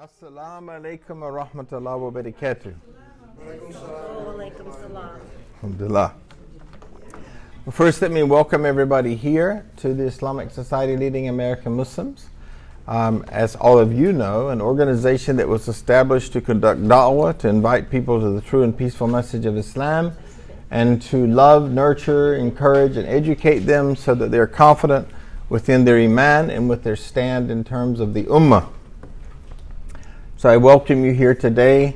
Assalamu.alaikum wa rahmatullahi wa barakatuh. Alhamdulillah. Well, first, let me welcome everybody here to the Islamic Society Leading American Muslims. As all of you know, an organization that was established to conduct da'wah, to invite people to the true and peaceful message of Islam, and to love, nurture, encourage, and educate them so that they're confident within their iman and with their stand in terms of the ummah. So I welcome you here today.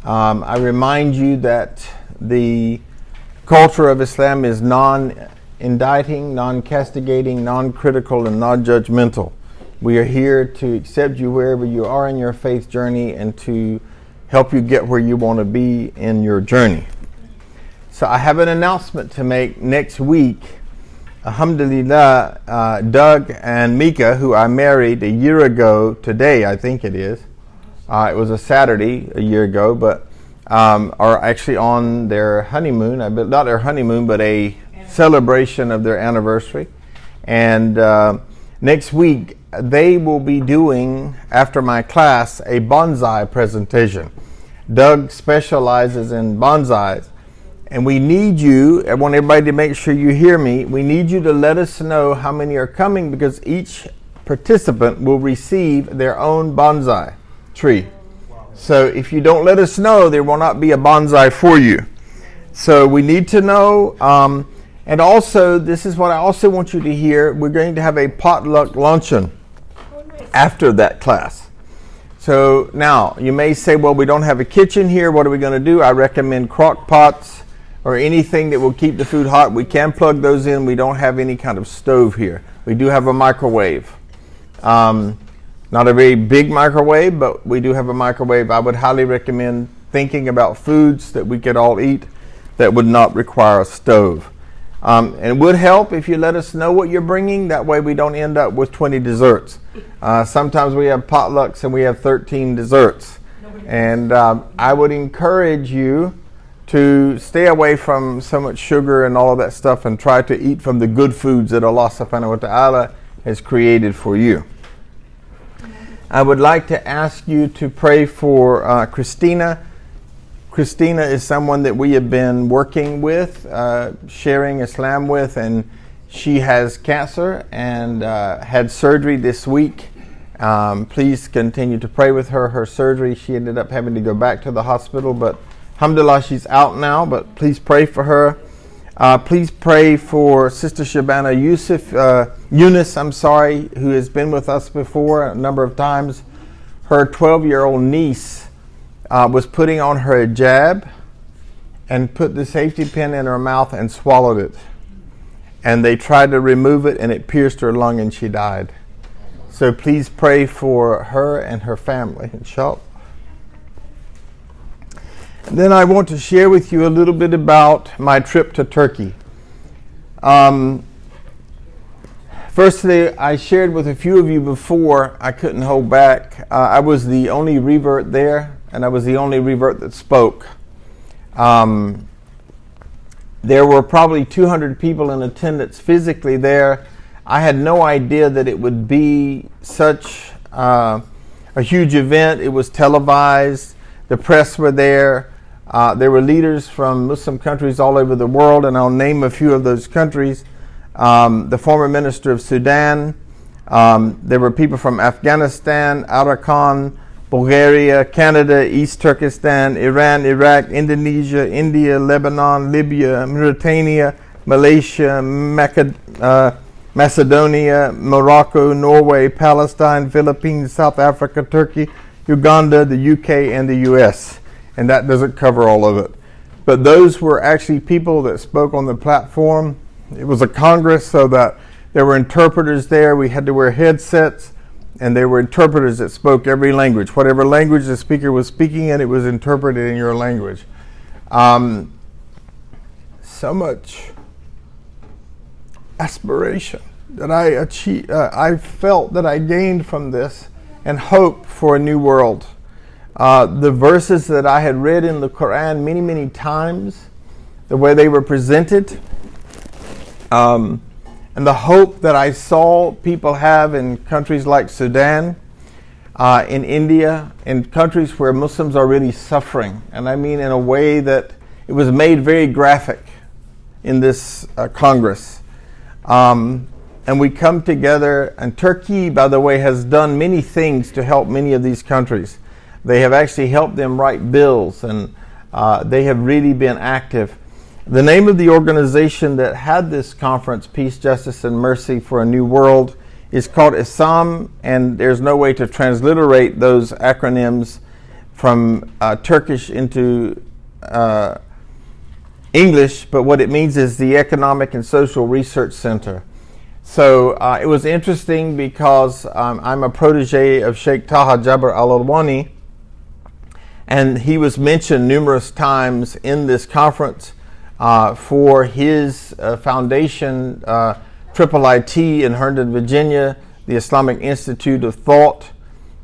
I remind you that the culture of Islam is non-indicting, non-castigating, non-critical, and non-judgmental. We are here to accept you wherever you are in your faith journey and to help you get where you want to be in your journey. So I have an announcement to make next week. Alhamdulillah, Doug and Mika, who I married a year ago today, I think it is. It was a Saturday a year ago, but are actually on their honeymoon. Not their honeymoon, but a celebration of their anniversary. And next week, they will be doing, after my class, a bonsai presentation. Doug specializes in bonsais. And we need you, I want everybody to make sure you hear me, we need you to let us know how many are coming because each participant will receive their own bonsai tree. So if you don't let us know, there will not be a bonsai for you. So we need to know. And also, this is what I also want you to hear. We're going to have a potluck luncheon after that class. So now, you may say, well, we don't have a kitchen here. What are we going to do? I recommend crock pots or anything that will keep the food hot. We can plug those in. We don't have any kind of stove here. We do have a microwave. Not a very big microwave, but we do have a microwave. I would highly recommend thinking about foods that we could all eat that would not require a stove. And it would help if you let us know what you're bringing. That way we don't end up with 20 desserts. Sometimes we have potlucks and we have 13 desserts. And I would encourage you to stay away from so much sugar and all of that stuff and try to eat from the good foods that Allah subhanahu wa ta'ala has created for you. I would like to ask you to pray for Christina. Christina is someone that we have been working with, sharing Islam with, and she has cancer and had surgery this week. Please continue to pray with her. Her surgery, she ended up having to go back to the hospital, but alhamdulillah, she's out now, but please pray for her. Please pray for Sister Shabana Yunus, who has been with us before a number of times. Her 12-year-old niece was putting on her hijab and put the safety pin in her mouth and swallowed it. And they tried to remove it and it pierced her lung and she died. So please pray for her and her family, inshallah. Then I want to share with you a little bit about my trip to Turkey. Firstly, I shared with a few of you before, I couldn't hold back. I was the only revert there, and I was the only revert that spoke. There were probably 200 people in attendance physically there. I had no idea that it would be such a huge event. It was televised. The press were there. There were leaders from Muslim countries all over the world, and I'll name a few of those countries. The former minister of Sudan. There were people from Afghanistan, Arakan, Bulgaria, Canada, East Turkestan, Iran, Iraq, Indonesia, India, Lebanon, Libya, Mauritania, Malaysia, Macedonia, Morocco, Norway, Palestine, Philippines, South Africa, Turkey, Uganda, the UK, and the US. And that doesn't cover all of it. But those were actually people that spoke on the platform. It was a congress, so that there were interpreters there. We had to wear headsets, and there were interpreters that spoke every language. Whatever language the speaker was speaking in, it was interpreted in your language. So much aspiration that I achieved, I felt that I gained from this, and hope for a new world. The verses that I had read in the Quran many, many times, the way they were presented, and the hope that I saw people have in countries like Sudan, in India, in countries where Muslims are really suffering. And I mean in a way that it was made very graphic in this Congress. And we come together, and Turkey, by the way, has done many things to help many of these countries. They have actually helped them write bills, and they have really been active. The name of the organization that had this conference, Peace, Justice, and Mercy for a New World, is called I.S.L.A.M, and there's no way to transliterate those acronyms from Turkish into English, but what it means is the Economic and Social Research Center. So it was interesting because I'm a protege of Sheikh Taha Jabr al-Alwani, and he was mentioned numerous times in this conference for his foundation, IIIT in Herndon, Virginia, the Islamic Institute of Thought.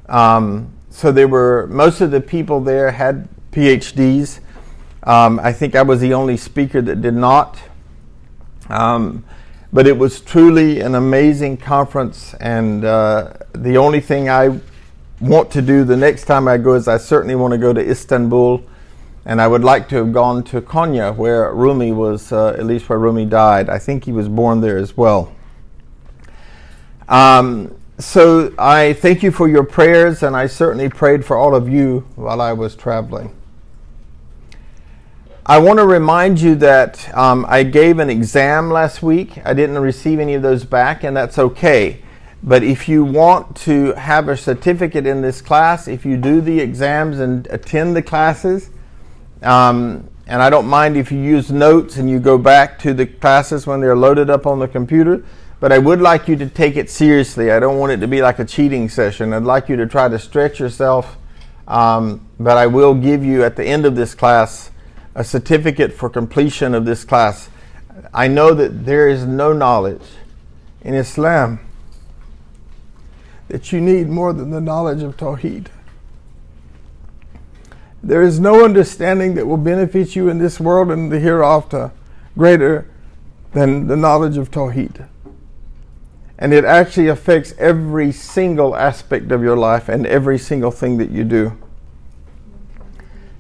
So there were, most of the people there had PhDs. I think I was the only speaker that did not. But it was truly an amazing conference, and the only thing I want to do the next time I go is I certainly want to go to Istanbul, and I would like to have gone to Konya, where Rumi was, at least where Rumi died. I think he was born there as well. So I thank you for your prayers, and I certainly prayed for all of you while I was traveling. I want to remind you that I gave an exam last week. I didn't receive any of those back, and that's okay. But if you want to have a certificate in this class, if you do the exams and attend the classes, and I don't mind if you use notes and you go back to the classes when they're loaded up on the computer, but I would like you to take it seriously. I don't want it to be like a cheating session. I'd like you to try to stretch yourself, but I will give you at the end of this class a certificate for completion of this class. I know that there is no knowledge in Islam that you need more than the knowledge of Tawheed. There is no understanding that will benefit you in this world and the hereafter greater than the knowledge of Tawheed. And it actually affects every single aspect of your life and every single thing that you do.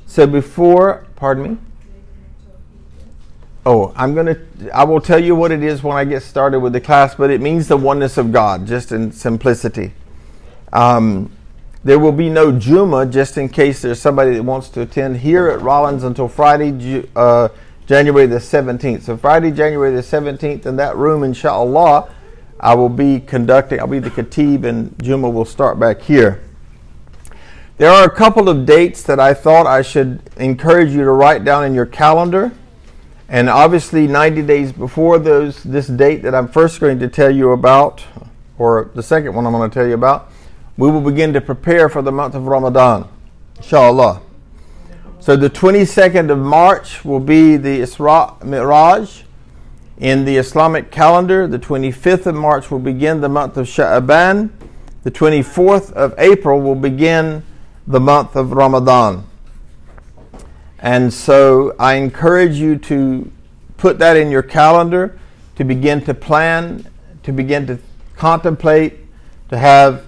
So pardon me? Oh, I will tell you what it is when I get started with the class, but it means the oneness of God, just in simplicity. There will be no Juma, just in case there's somebody that wants to attend here at Rollins until Friday, January the 17th. So Friday, January the 17th, in that room, inshallah, I'll be the Khatib, and Juma will start back here. There are a couple of dates that I thought I should encourage you to write down in your calendar. And obviously 90 days before this date that I'm first going to tell you about, or the second one I'm going to tell you about, we will begin to prepare for the month of Ramadan, inshallah. So the 22nd of March will be the Isra Mi'raj in the Islamic calendar. The 25th of March will begin the month of Sha'aban. The 24th of April will begin the month of Ramadan. And so I encourage you to put that in your calendar, to begin to plan, to begin to contemplate, to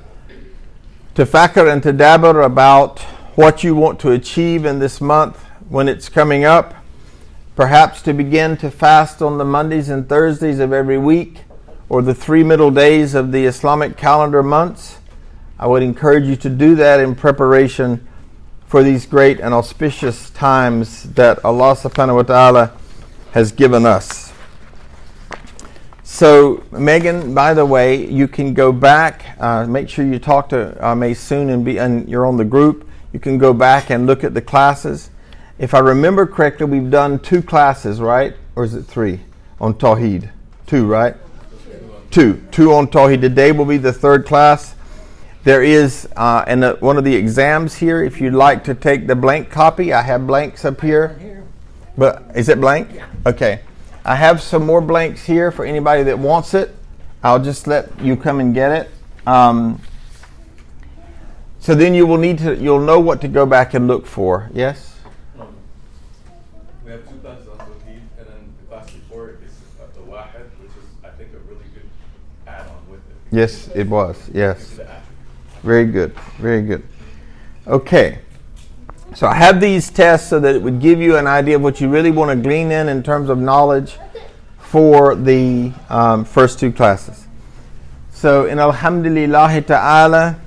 fakr and tadabbur about what you want to achieve in this month when it's coming up. Perhaps to begin to fast on the Mondays and Thursdays of every week, or the 3 middle days of the Islamic calendar months. I would encourage you to do that in preparation for these great and auspicious times that Allah subhanahu wa ta'ala has given us. So, Megan, by the way, you can go back, make sure you talk to May soon, and you're on the group. You can go back and look at the classes. If I remember correctly, we've done 2 classes, right? Or is it 3 on Tawheed? 2, right? 2 on Tawheed. Today will be the 3rd class. There is one of the exams here. If you'd like to take the blank copy, I have blanks up here. But is it blank? Yeah. Okay. I have some more blanks here for anybody that wants it. I'll just let you come and get it. So then you'll know what to go back and look for. Yes? We have 2 classes on Tawheed, and then the class before is the Wahid, which is, I think, a really good add-on with it. Yes, it was. Yes. Very good. Very good. Okay. So I have these tests so that it would give you an idea of what you really want to glean in terms of knowledge for the first two classes. So in Alhamdulillah Ta'ala,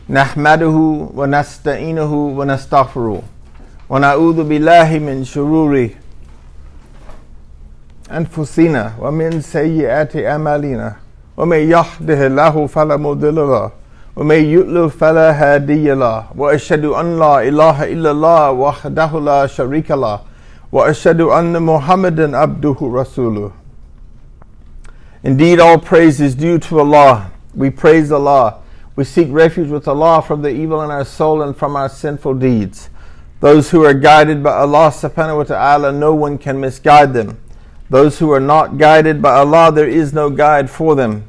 Nahmaduhu wa nasta'inuhu wa nastaghfiruh wa na'udhu billahi min shururi anfusina wa min sayyiati amalina wa may yahdihillahu fala mudilla lahu wa may yudlil fala hadiya lahu wa ashhadu an la ilaha illallah wahdahu la sharika lahu wa ashhadu anna Muhammadan abduhu rasuluh. Indeed, all praise is due to Allah. We praise Allah. We seek refuge with Allah from the evil in our soul and from our sinful deeds. Those who are guided by Allah subhanahu wa ta'ala, no one can misguide them. Those who are not guided by Allah, there is no guide for them.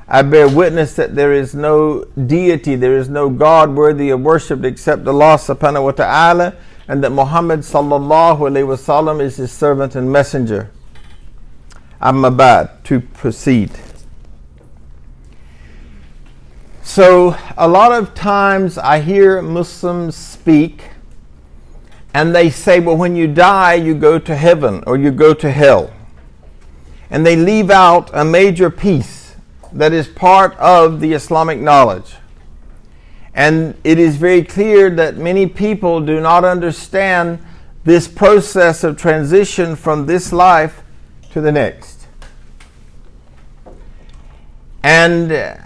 I bear witness that there is no deity, there is no God worthy of worship except Allah subhanahu wa ta'ala, and that Muhammad sallallahu alayhi wa sallam is his servant and messenger. Amma ba'd, to proceed. So a lot of times I hear Muslims speak and they say, well, when you die, you go to heaven or you go to hell. And they leave out a major piece that is part of the Islamic knowledge. And it is very clear that many people do not understand this process of transition from this life to the next. And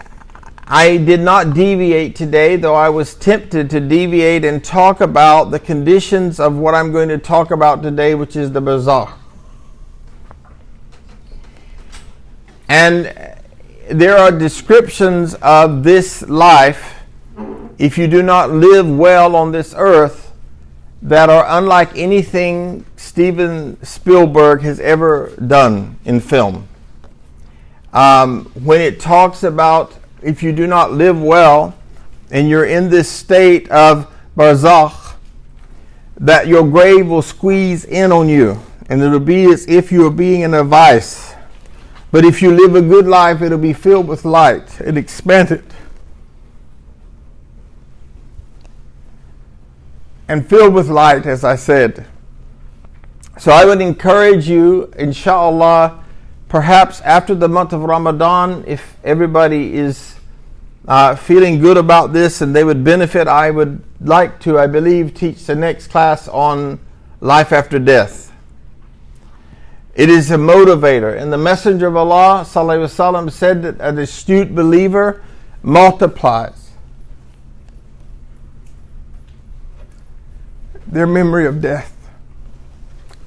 I did not deviate today, though I was tempted to deviate and talk about the conditions of what I'm going to talk about today, which is the barzakh. And there are descriptions of this life, if you do not live well on this earth, that are unlike anything Steven Spielberg has ever done in film. When it talks about if you do not live well and you're in this state of barzakh, that your grave will squeeze in on you and it'll be as if you are being in a vice. But if you live a good life, it'll be filled with light and expanded and filled with light, as I said. So I would encourage you, inshallah, perhaps after the month of Ramadan, if everybody is feeling good about this and they would benefit, I would like to, I believe, teach the next class on life after death. It is a motivator. And the Messenger of Allah sallallahu alaihi wasallam said that an astute believer multiplies their memory of death.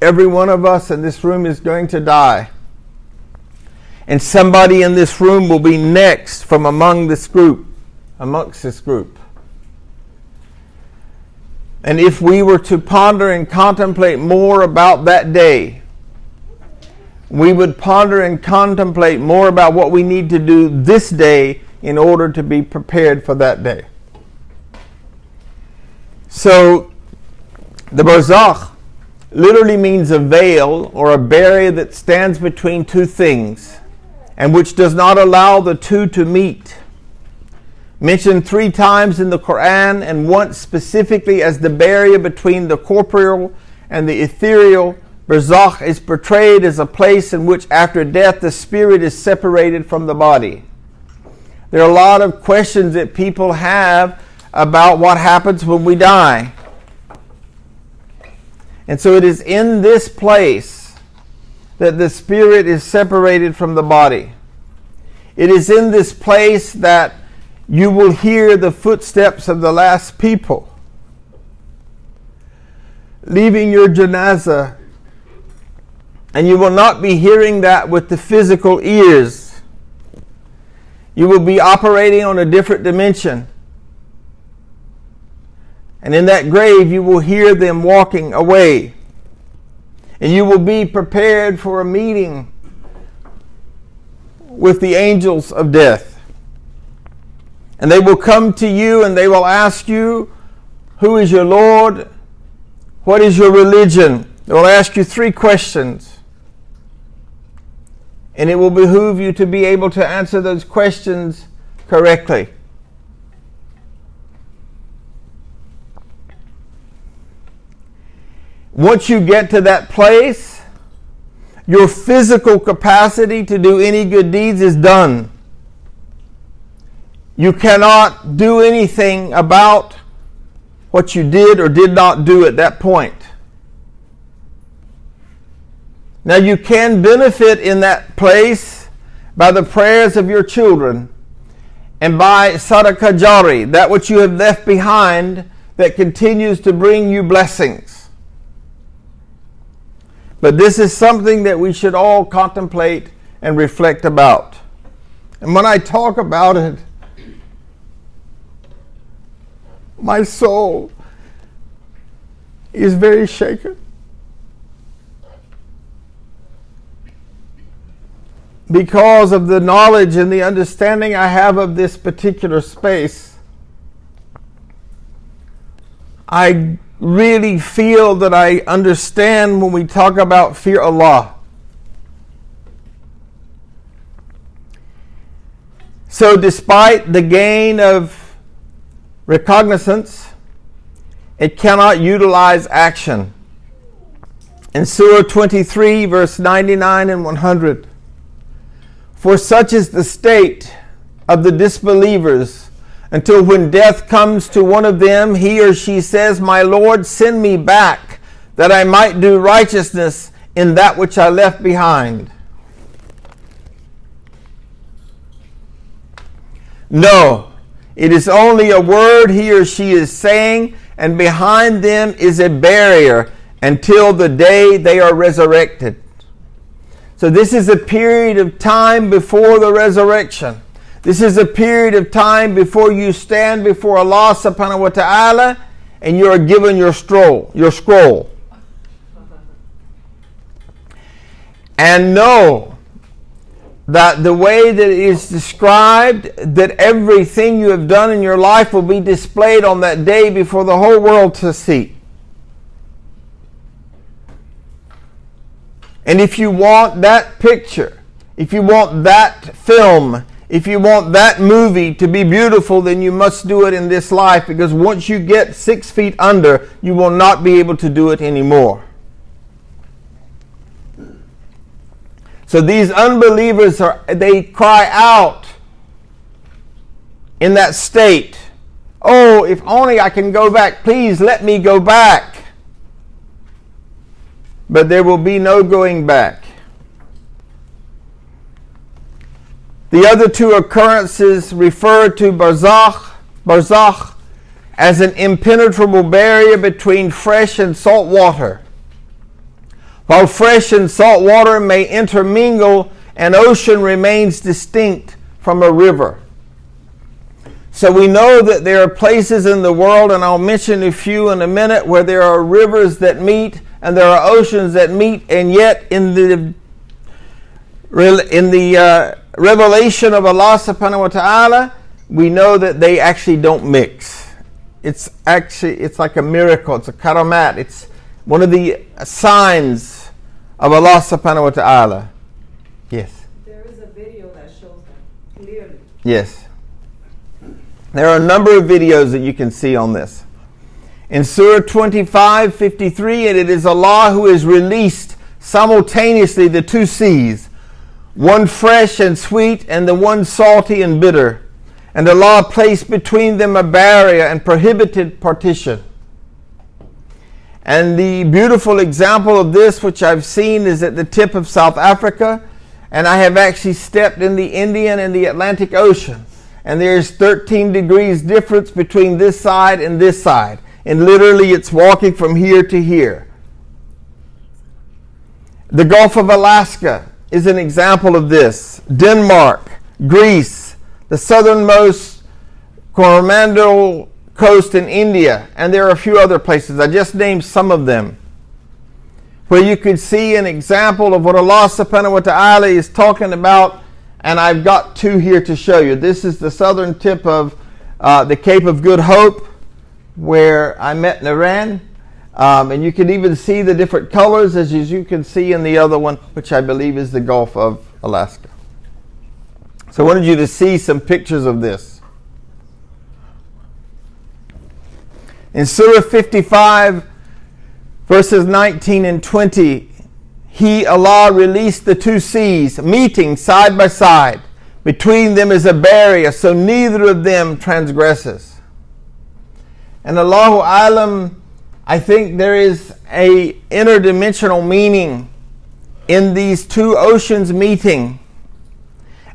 Every one of us in this room is going to die. And somebody in this room will be next from amongst this group. And if we were to ponder and contemplate more about that day, we would ponder and contemplate more about what we need to do this day in order to be prepared for that day. So, the barzakh literally means a veil or a barrier that stands between two things, and which does not allow the two to meet. Mentioned 3 times in the Quran, and once specifically as the barrier between the corporeal and the ethereal. Barzakh is portrayed as a place in which after death the spirit is separated from the body. There are a lot of questions that people have about what happens when we die. And so it is in this place that the spirit is separated from the body. It is in this place that you will hear the footsteps of the last people leaving your janazah, and you will not be hearing that with the physical ears. You will be operating on a different dimension. And in that grave you will hear them walking away. And you will be prepared for a meeting with the angels of death. And they will come to you and they will ask you, who is your Lord? What is your religion? They will ask you 3 questions. And it will behoove you to be able to answer those questions correctly. once you get to that place, your physical capacity to do any good deeds is done. You cannot do anything about what you did or did not do at that point. Now you can benefit in that place by the prayers of your children and by sadaqah jari, that which you have left behind that continues to bring you blessings. But this is something that we should all contemplate and reflect about. And when I talk about it, my soul is very shaken. Because of the knowledge and the understanding I have of this particular space, I really feel that I understand when we talk about fear Allah. So despite the gain of recognizance, it cannot utilize action. In Surah 23, verse 99 and 100, for such is the state of the disbelievers, until when death comes to one of them, he or she says, my Lord, send me back, that I might do righteousness in that which I left behind. No, it is only a word he or she is saying, and behind them is a barrier until the day they are resurrected. So this is a period of time before the resurrection. This is a period of time before you stand before Allah subhanahu wa ta'ala and you are given your scroll. And know that the way that it is described, that everything you have done in your life will be displayed on that day before the whole world to see. And if you want that picture, if you want that film, if you want that movie to be beautiful, then you must do it in this life, because once you get 6 feet under, you will not be able to do it anymore. So these unbelievers, they cry out in that state, oh, if only I can go back, please let me go back. But there will be no going back. The other two occurrences refer to barzakh as an impenetrable barrier between fresh and salt water. While fresh and salt water may intermingle, an ocean remains distinct from a river. So we know that there are places in the world, and I'll mention a few in a minute, where there are rivers that meet and there are oceans that meet, and yet in the revelation of Allah subhanahu wa ta'ala, we know that they actually don't mix. It's like a miracle. It's a karamat. It's one of the signs of Allah subhanahu wa ta'ala. Yes. There is a video that shows them clearly. Yes. There are a number of videos that you can see on this. In Surah 25:53, and it is Allah who has released simultaneously the two seas, one fresh and sweet and the one salty and bitter. And Allah placed between them a barrier and prohibited partition. And the beautiful example of this, which I've seen, is at the tip of South Africa. And I have actually stepped in the Indian and the Atlantic Ocean. And there's 13 degrees difference between this side and this side. And literally it's walking from here to here. The Gulf of Alaska is an example of this. Denmark, Greece, the southernmost Coromandel coast in India, and there are a few other places. I just named some of them, where you could see an example of what Allah subhanahu wa ta'ala is talking about, and I've got two here to show you. This is the southern tip of the Cape of Good Hope, where I met in Iran, and you can even see the different colors as you can see in the other one, which I believe is the Gulf of Alaska. So I wanted you to see some pictures of this. In Surah 55, Verses 19 and 20, He, Allah, released the two seas, meeting side by side. Between them is a barrier, so neither of them transgresses. And Allahu Alam, I think there is a interdimensional meaning in these two oceans meeting.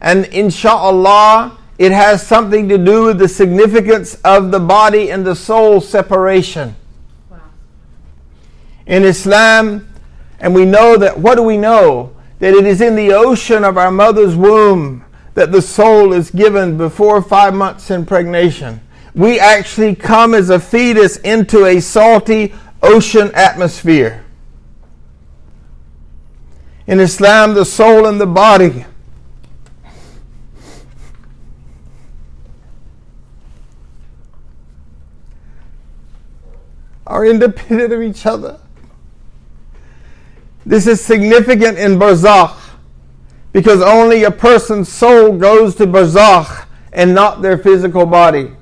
And insha'Allah, it has something to do with the significance of the body and the soul separation. Wow. In Islam, and we know that, what do we know? That it is in the ocean of our mother's womb that the soul is given before 5 months impregnation. We actually come as a fetus into a salty ocean atmosphere. In Islam, the soul and the body are independent of each other. This is significant in Barzakh because only a person's soul goes to Barzakh and not their physical body.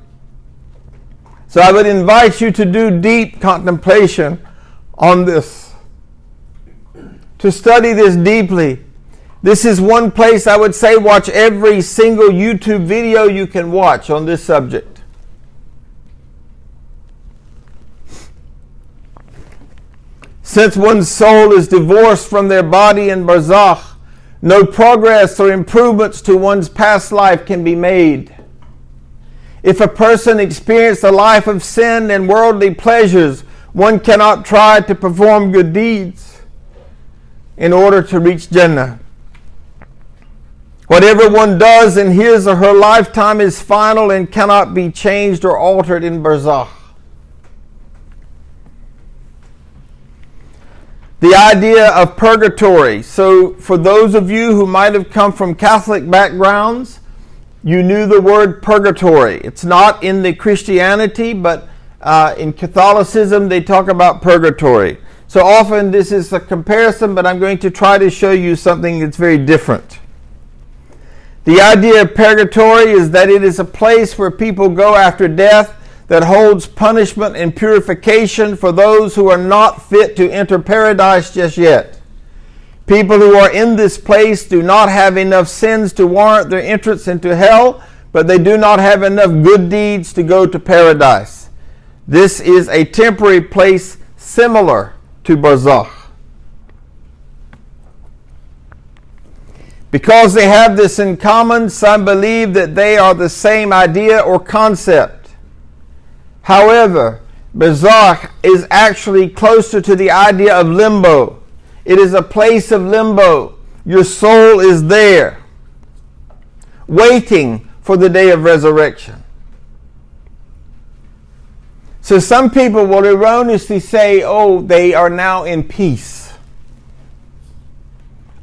So I would invite you to do deep contemplation on this, to study this deeply. This is one place I would say watch every single YouTube video you can watch on this subject. Since one's soul is divorced from their body in Barzakh, no progress or improvements to one's past life can be made. If a person experienced a life of sin and worldly pleasures, one cannot try to perform good deeds in order to reach Jannah. Whatever one does in his or her lifetime is final and cannot be changed or altered in Barzakh. The idea of purgatory. So for those of you who might have come from Catholic backgrounds, you knew the word purgatory. It's not in the Christianity, but in Catholicism they talk about purgatory. So often this is a comparison, but I'm going to try to show you something that's very different. The idea of purgatory is that it is a place where people go after death that holds punishment and purification for those who are not fit to enter paradise just yet. People who are in this place do not have enough sins to warrant their entrance into hell, but they do not have enough good deeds to go to paradise. This is a temporary place similar to Barzakh. Because they have this in common, some believe that they are the same idea or concept. However, Barzakh is actually closer to the idea of limbo. It is a place of limbo. Your soul is there, waiting for the day of resurrection. So some people will erroneously say, oh, they are now in peace.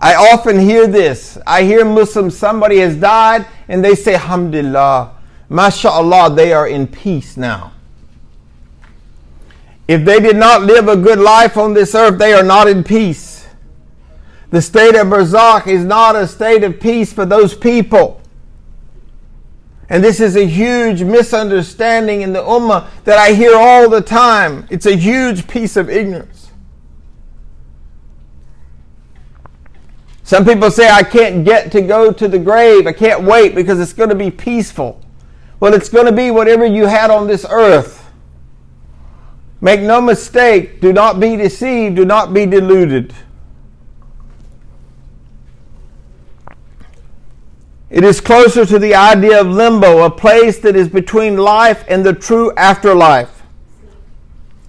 I often hear this. I hear Muslims, somebody has died, and they say, alhamdulillah, mashallah, they are in peace now. If they did not live a good life on this earth, they are not in peace. The state of Barzakh is not a state of peace for those people. And this is a huge misunderstanding in the Ummah that I hear all the time. It's a huge piece of ignorance. Some people say, I can't get to go to the grave. I can't wait because it's going to be peaceful. Well, it's going to be whatever you had on this earth. Make no mistake, do not be deceived, do not be deluded. It is closer to the idea of limbo, a place that is between life and the true afterlife.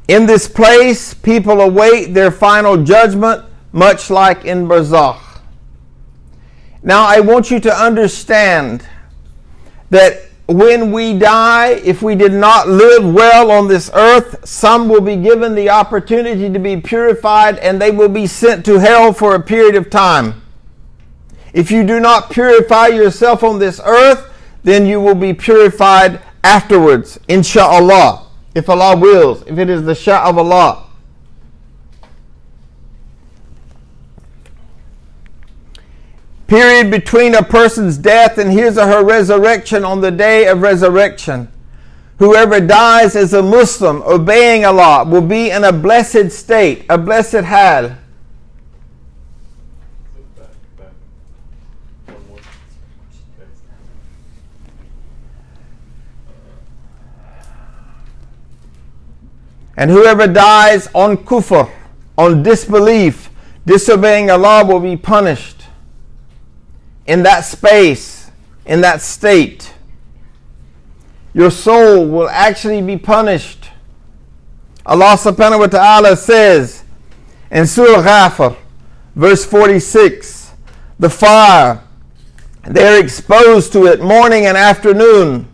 In this place, people await their final judgment, much like in Barzakh. Now, I want you to understand that when we die, if we did not live well on this earth, some will be given the opportunity to be purified and they will be sent to hell for a period of time. If you do not purify yourself on this earth, then you will be purified afterwards, insha'Allah, if Allah wills, if it is the Sha of Allah. Period between a person's death and his or her resurrection on the day of resurrection. whoever dies as a Muslim, obeying Allah, will be in a blessed state, a blessed hal. Back. One more. Thanks. And whoever dies on kufr, on disbelief, disobeying Allah, will be punished in that space, in that state. Your soul will actually be punished. Allah subhanahu wa ta'ala says in Surah Ghafir, verse 46, the fire, they're exposed to it morning and afternoon.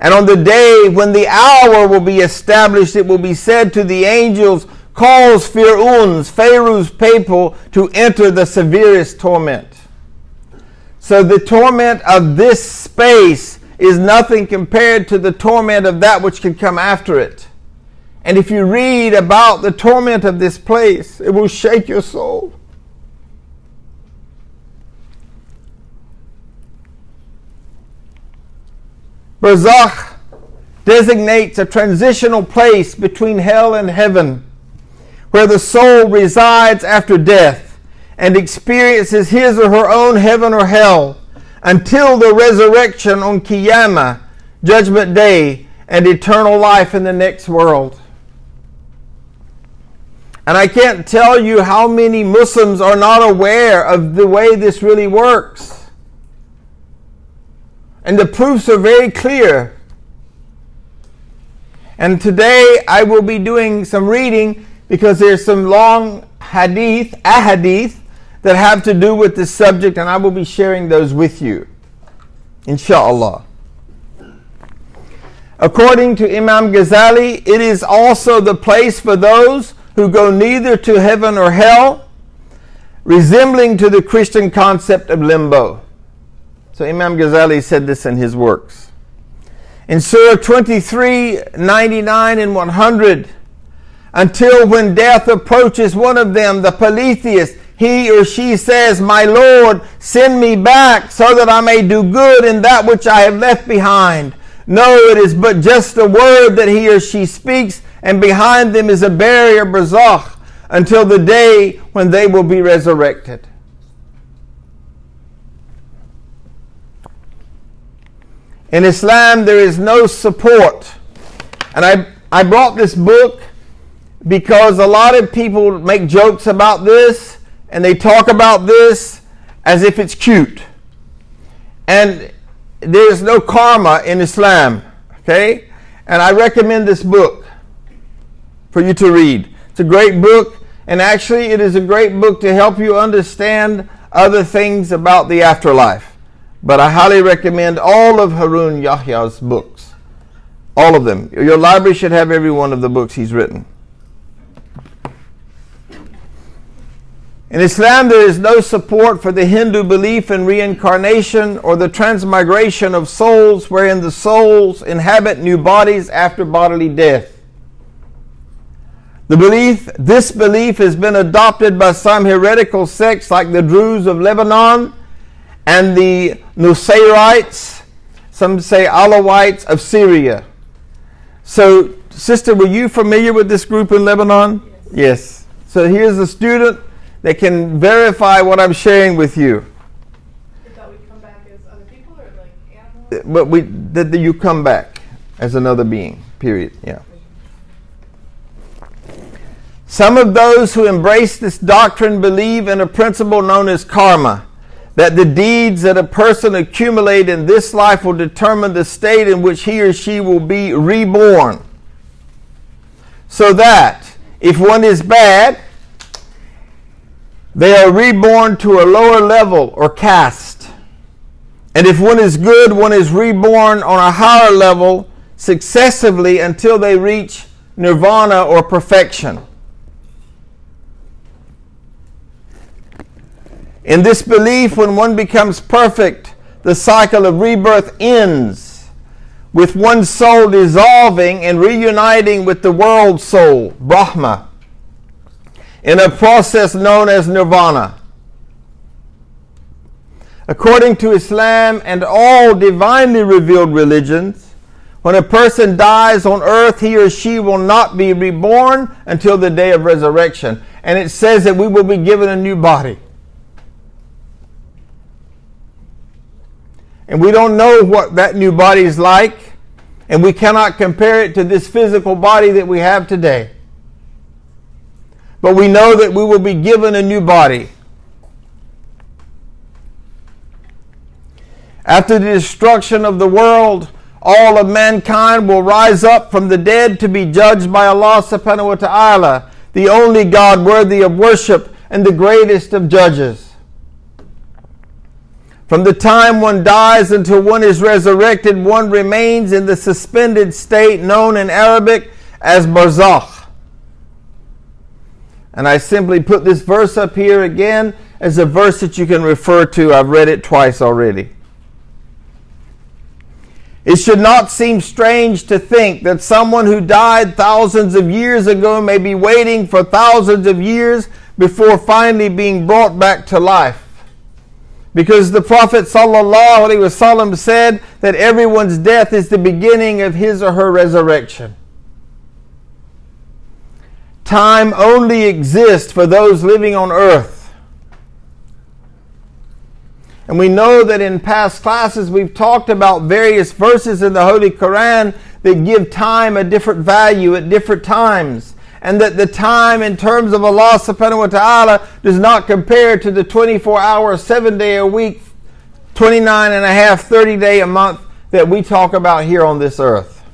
And on the day when the hour will be established, it will be said to the angels, cause Pharaoh's people to enter the severest torment. So the torment of this space is nothing compared to the torment of that which can come after it. And if you read about the torment of this place, it will shake your soul. Barzakh designates a transitional place between hell and heaven, where the soul resides after death and experiences his or her own heaven or hell until the resurrection on Qiyamah, Judgment Day, and eternal life in the next world. And I can't tell you how many Muslims are not aware of the way this really works. And the proofs are very clear. And today I will be doing some reading because there's some long ahadith that have to do with this subject, and I will be sharing those with you, inshallah. According to Imam Ghazali, it is also the place for those who go neither to heaven or hell, resembling to the Christian concept of limbo. So Imam Ghazali said this in his works. In Surah 23, 99 and 100, until when death approaches one of them, the polytheist, he or she says, my Lord, send me back so that I may do good in that which I have left behind. No, it is but just a word that he or she speaks, and behind them is a barrier, barzakh, until the day when they will be resurrected. In Islam, there is no support. And I brought this book because a lot of people make jokes about this, and they talk about this as if it's cute. And there's no karma in Islam, okay? And I recommend this book for you to read. It's a great book, and actually it is a great book to help you understand other things about the afterlife. But I highly recommend all of Harun Yahya's books. All of them. Your library should have every one of the books he's written. In Islam, there is no support for the Hindu belief in reincarnation or the transmigration of souls, wherein the souls inhabit new bodies after bodily death. This belief has been adopted by some heretical sects like the Druze of Lebanon and the Nusayrites, some say Alawites of Syria. So, sister, were you familiar with this group in Lebanon? Yes. So here's a student that can verify what I'm sharing with you. You thought we'd come back as other people or like animals? But that you come back as another being, period. Yeah. Some of those who embrace this doctrine believe in a principle known as karma, that the deeds that a person accumulate in this life will determine the state in which he or she will be reborn. So that if one is bad, they are reborn to a lower level or caste. And if one is good, one is reborn on a higher level successively until they reach nirvana or perfection. In this belief, when one becomes perfect, the cycle of rebirth ends, with one's soul dissolving and reuniting with the world soul, Brahma, in a process known as nirvana. According to Islam and all divinely revealed religions, When a person dies on earth, he or she will not be reborn until the day of resurrection. And it says that we will be given a new body. And we don't know what that new body is like, and we cannot compare it to this physical body that we have today. But we know that we will be given a new body. After the destruction of the world, all of mankind will rise up from the dead to be judged by Allah subhanahu wa ta'ala, the only God worthy of worship and the greatest of judges. From the time one dies until one is resurrected, one remains in the suspended state known in Arabic as barzakh. And I simply put this verse up here again as a verse that you can refer to. I've read it twice already. It should not seem strange to think that someone who died thousands of years ago may be waiting for thousands of years before finally being brought back to life. Because the Prophet ﷺ said that everyone's death is the beginning of his or her resurrection. Time only exists for those living on earth. And we know that in past classes we've talked about various verses in the Holy Quran that give time a different value at different times. And that the time in terms of Allah subhanahu wa ta'ala does not compare to the 24-hour, 7-day a week, 29 and a half, 30-day a month that we talk about here on this earth.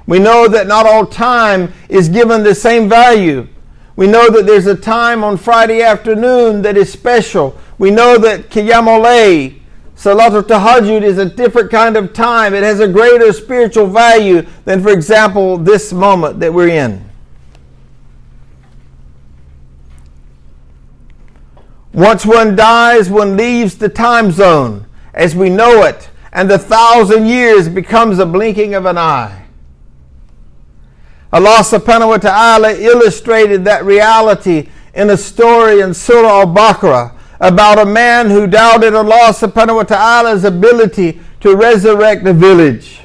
We know that not all time is given the same value. We know that there's a time on Friday afternoon that is special. We know that I.S.L.A.M, Salatul Tahajjud, is a different kind of time. It has a greater spiritual value than, for example, this moment that we're in. Once one dies, one leaves the time zone as we know it, and the 1,000 years becomes a blinking of an eye. Allah subhanahu wa ta'ala illustrated that reality in a story in Surah Al-Baqarah about a man who doubted Allah subhanahu wa ta'ala's ability to resurrect a village,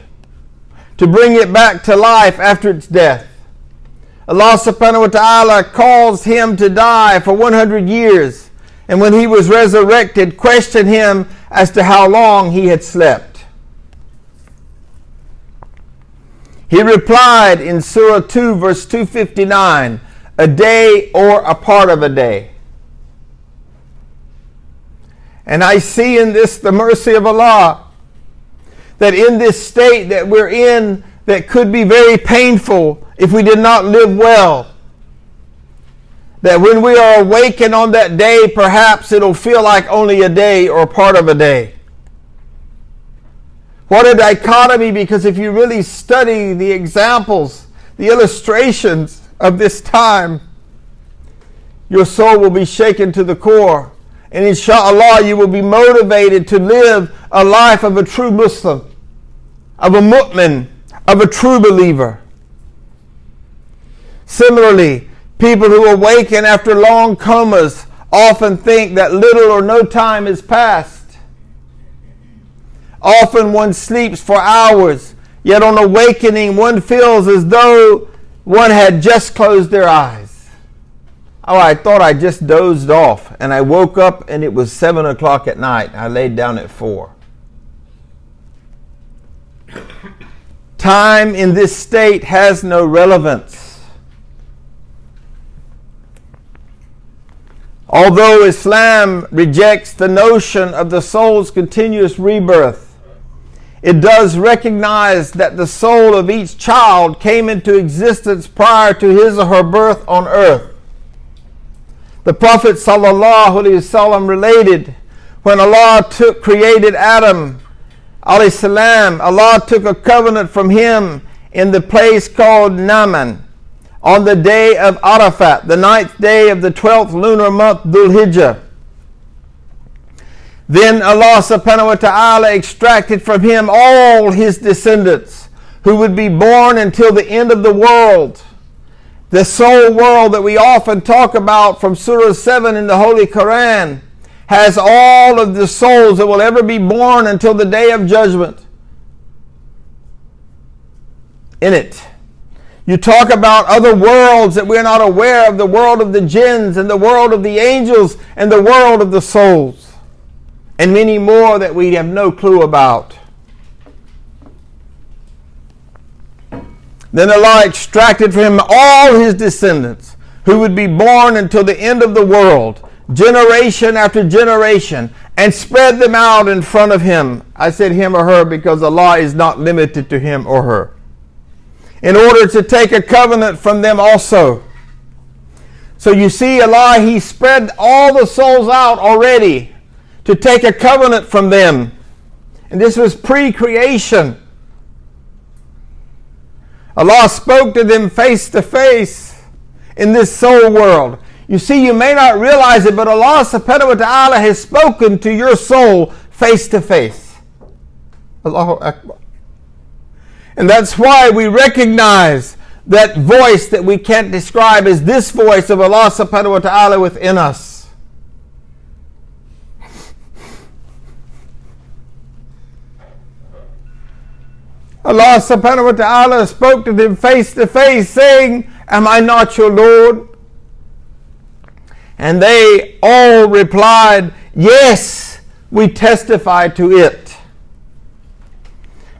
to bring it back to life after its death. Allah subhanahu wa ta'ala caused him to die for 100 years, and when he was resurrected, questioned him as to how long he had slept. He replied in Surah 2 verse 259, a day or a part of a day. And I see in this the mercy of Allah, that in this state that we're in that could be very painful if we did not live well, that when we are awakened on that day, perhaps it'll feel like only a day or part of a day. What a dichotomy, because if you really study the examples, the illustrations of this time, your soul will be shaken to the core. And inshallah, you will be motivated to live a life of a true Muslim, of a mu'min, of a true believer. Similarly, people who awaken after long comas often think that little or no time has passed. Often one sleeps for hours, yet on awakening one feels as though one had just closed their eyes. Oh, I thought I just dozed off, and I woke up and it was 7 o'clock at night. I laid down at 4. Time in this state has no relevance. Although Islam rejects the notion of the soul's continuous rebirth, it does recognize that the soul of each child came into existence prior to his or her birth on earth. The Prophet ﷺ related, when Allah created Adam, I.S.L.A.M, Allah took a covenant from him in the place called Naman on the day of Arafat, the 9th day of the 12th lunar month, Dhul Hijjah. Then Allah subhanahu wa ta'ala extracted from him all his descendants who would be born until the end of the world. The soul world that we often talk about from Surah 7 in the Holy Quran has all of the souls that will ever be born until the day of judgment. in it. You talk about other worlds that we're not aware of, the world of the jinns and the world of the angels and the world of the souls, and many more that we have no clue about. Then Allah extracted from him all his descendants, who would be born until the end of the world, generation after generation, and spread them out in front of him. I said him or her because Allah is not limited to him or her. In order to take a covenant from them also. So you see, Allah, He spread all the souls out already to take a covenant from them. And this was pre-creation. Allah spoke to them face to face in this soul world. You see, you may not realize it, but Allah subhanahu wa ta'ala has spoken to your soul face to face. Allahu Akbar. And that's why we recognize that voice that we can't describe as this voice of Allah subhanahu wa ta'ala within us. Allah subhanahu wa ta'ala spoke to them face to face, saying, "Am I not your Lord?" And they all replied, "Yes, we testify to it."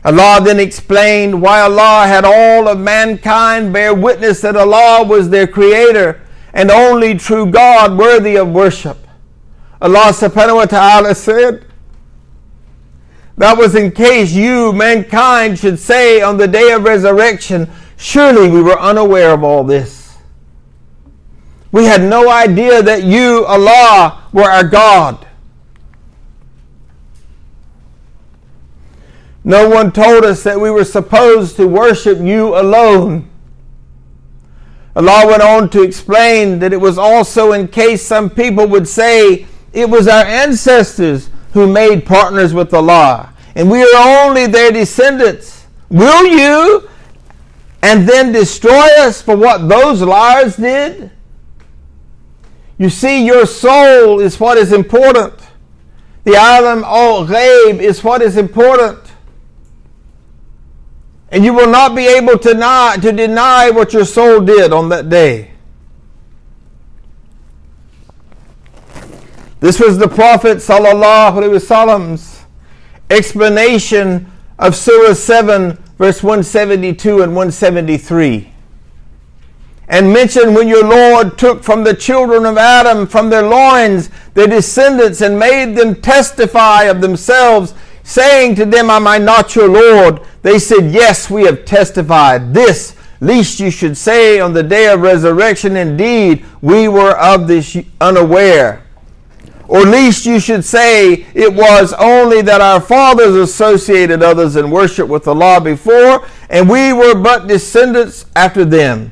Allah then explained why Allah had all of mankind bear witness that Allah was their creator and only true God worthy of worship. Allah subhanahu wa ta'ala said, that was in case you, mankind, should say on the day of resurrection, surely we were unaware of all this. We had no idea that you, Allah, were our God. No one told us that we were supposed to worship you alone. Allah went on to explain that it was also in case some people would say it was our ancestors who made partners with Allah, and we are only their descendants. Will you and then destroy us for what those liars did? You see, your soul is what is important. The I.S.L.A.M is what is important. And you will not be able to deny what your soul did on that day. This was the Prophet ﷺ's explanation of Surah 7, verse 172 and 173. And mentioned when your Lord took from the children of Adam, from their loins, their descendants, and made them testify of themselves, saying to them, "Am I not your Lord?" They said, "Yes, we have testified. This, least you should say on the day of resurrection, indeed, we were of this unaware. Or least you should say, it was only that our fathers associated others in worship with Allah before, and we were but descendants after them.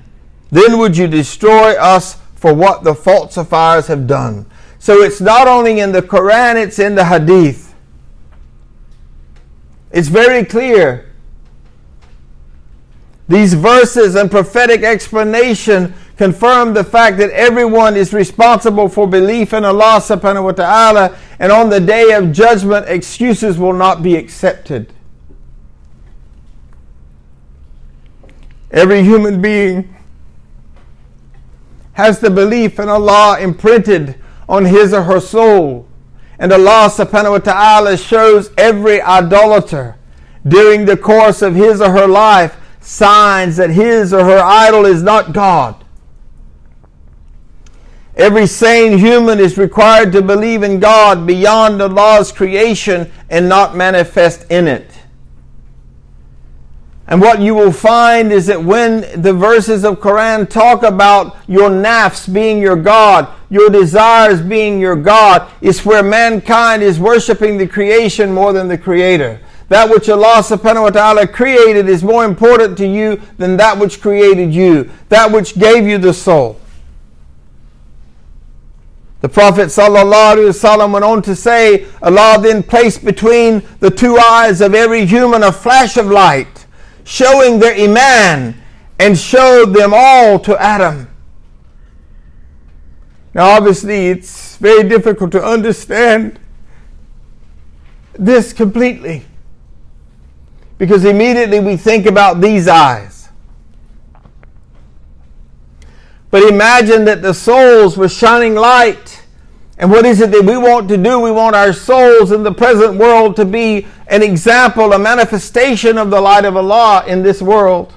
Then would you destroy us for what the falsifiers have done." So it's not only in the Quran, it's in the Hadith. It's very clear. These verses and prophetic explanation confirm the fact that everyone is responsible for belief in Allah subhanahu wa ta'ala, and on the day of judgment, excuses will not be accepted. Every human being has the belief in Allah imprinted on his or her soul. And Allah subhanahu wa ta'ala shows every idolater during the course of his or her life signs that his or her idol is not God. Every sane human is required to believe in God beyond Allah's creation and not manifest in it. And what you will find is that when the verses of Quran talk about your nafs being your God, your desires being your God, it's where mankind is worshiping the creation more than the Creator. That which Allah subhanahu wa ta'ala created is more important to you than that which created you, that which gave you the soul. The Prophet sallallahu alaihi wasallam went on to say, Allah then placed between the two eyes of every human a flash of light, showing their iman, and showed them all to Adam. Now obviously it's very difficult to understand this completely, because immediately we think about these eyes. But imagine that the souls were shining light. And what is it that we want to do? We want our souls in the present world to be an example, a manifestation of the light of Allah in this world.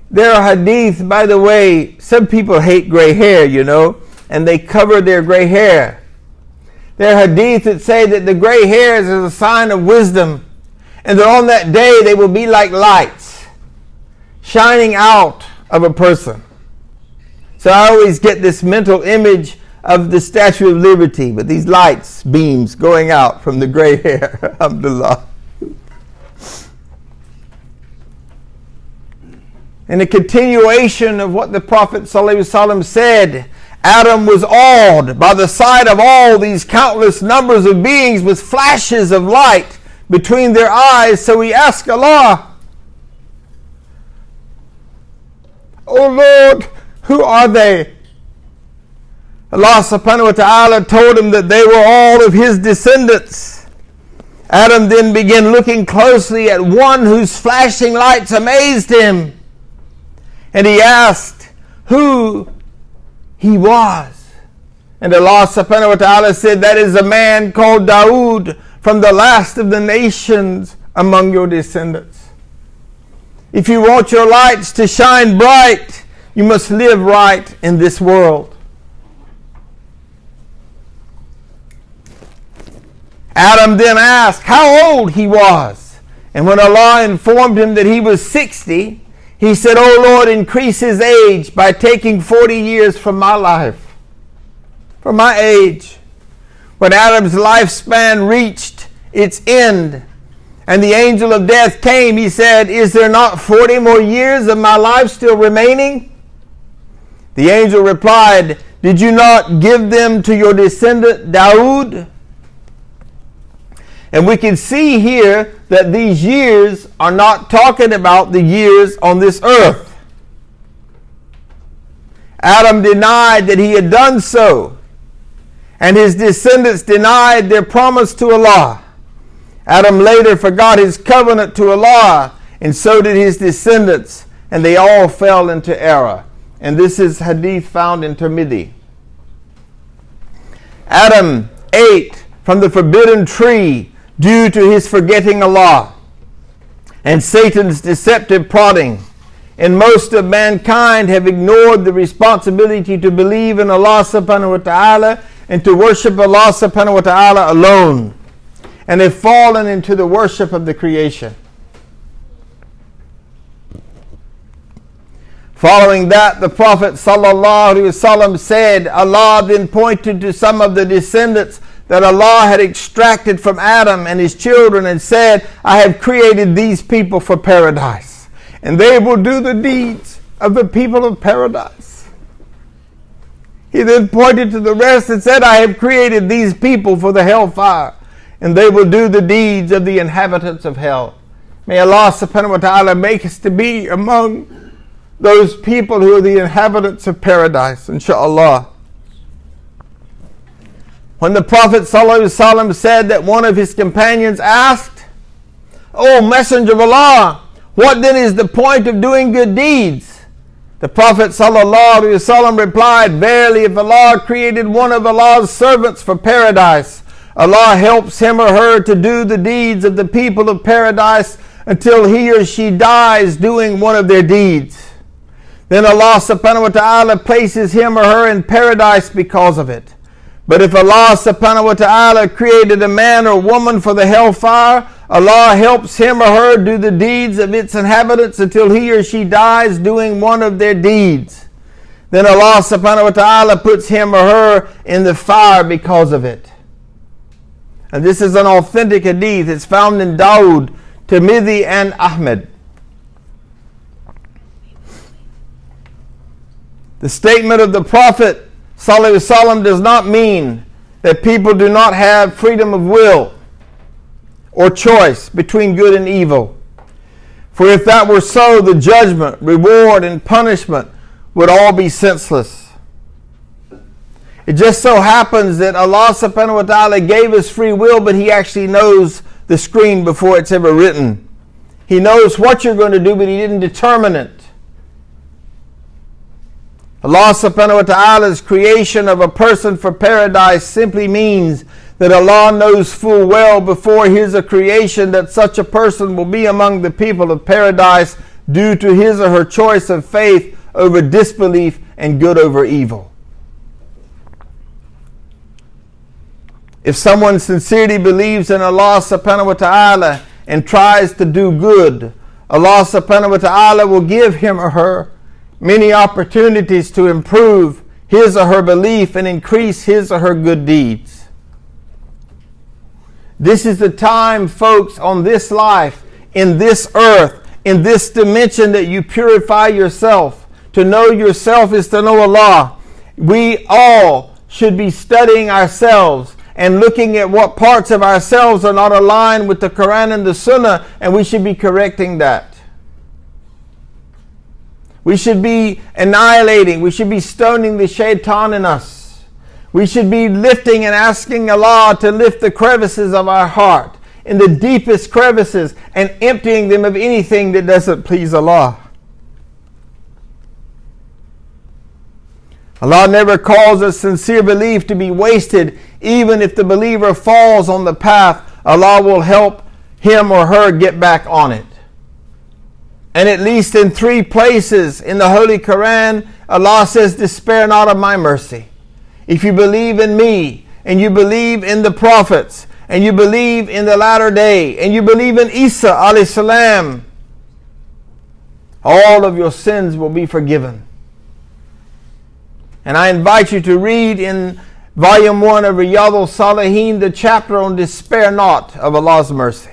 There are hadith, by the way, some people hate gray hair, and they cover their gray hair. There are hadith that say that the gray hairs is a sign of wisdom, and that on that day they will be like lights shining out of a person. So I always get this mental image of the Statue of Liberty with these lights, beams going out from the gray hair. Alhamdulillah. In a continuation of what the Prophet ﷺ said, Adam was awed by the sight of all these countless numbers of beings with flashes of light between their eyes. So he asked Allah, "O Lord, who are they?" Allah subhanahu wa ta'ala told him that they were all of his descendants. Adam then began looking closely at one whose flashing lights amazed him. And he asked who he was. And Allah subhanahu wa ta'ala said, "That is a man called Dawood from the last of the nations among your descendants." If you want your lights to shine bright, you must live right in this world. Adam then asked how old he was. And when Allah informed him that he was 60, he said, "O Lord, increase his age by taking 40 years from my life, from my age." When Adam's lifespan reached its end, and the angel of death came, he said, "Is there not 40 more years of my life still remaining?" The angel replied, "Did you not give them to your descendant Dawood?" And we can see here that these years are not talking about the years on this earth. Adam denied that he had done so, and his descendants denied their promise to Allah. Adam later forgot his covenant to Allah, and so did his descendants, and they all fell into error. And this is hadith found in Tirmidhi. Adam ate from the forbidden tree due to his forgetting Allah and Satan's deceptive prodding. And most of mankind have ignored the responsibility to believe in Allah subhanahu wa ta'ala and to worship Allah subhanahu wa ta'ala alone, and have fallen into the worship of the creation. Following that, the Prophet ﷺ said, Allah then pointed to some of the descendants that Allah had extracted from Adam and his children and said, "I have created these people for paradise, and they will do the deeds of the people of paradise." He then pointed to the rest and said, "I have created these people for the hellfire, and they will do the deeds of the inhabitants of hell." May Allah subhanahu wa ta'ala make us to be among those people who are the inhabitants of paradise, inshaAllah. When the Prophet ﷺ said that one of his companions asked, "O Messenger of Allah, what then is the point of doing good deeds?" The Prophet ﷺ replied, "Verily, if Allah created one of Allah's servants for paradise, Allah helps him or her to do the deeds of the people of paradise until he or she dies doing one of their deeds. Then Allah subhanahu wa ta'ala places him or her in paradise because of it. But if Allah subhanahu wa ta'ala created a man or woman for the hellfire, Allah helps him or her do the deeds of its inhabitants until he or she dies doing one of their deeds. Then Allah subhanahu wa ta'ala puts him or her in the fire because of it." And this is an authentic hadith. It's found in Dawood, Tirmidhi, and Ahmed. The statement of the Prophet ﷺ does not mean that people do not have freedom of will or choice between good and evil. For if that were so, the judgment, reward, and punishment would all be senseless. It just so happens that Allah subhanahu wa ta'ala gave us free will, but He actually knows the screen before it's ever written. He knows what you're going to do, but He didn't determine it. Allah subhanahu wa ta'ala's creation of a person for paradise simply means that Allah knows full well before His creation that such a person will be among the people of paradise due to his or her choice of faith over disbelief and good over evil. If someone sincerely believes in Allah subhanahu wa ta'ala and tries to do good, Allah subhanahu wa ta'ala will give him or her many opportunities to improve his or her belief and increase his or her good deeds. This is the time, folks, on this life, in this earth, in this dimension that you purify yourself. To know yourself is to know Allah. We all should be studying ourselves and looking at what parts of ourselves are not aligned with the Quran and the Sunnah, and we should be correcting that. We should be annihilating, we should be stoning the shaitan in us. We should be lifting and asking Allah to lift the crevices of our heart, in the deepest crevices, and emptying them of anything that doesn't please Allah. Allah never calls a sincere belief to be wasted. Even if the believer falls on the path, Allah will help him or her get back on it. And at least in 3 places in the Holy Quran, Allah says, "Despair not of my mercy." If you believe in me, and you believe in the prophets, and you believe in the latter day, and you believe in I.S.L.A.M, all of your sins will be forgiven. And I invite you to read in Volume 1 of I.S.L.A.M, the chapter on despair not of Allah's mercy.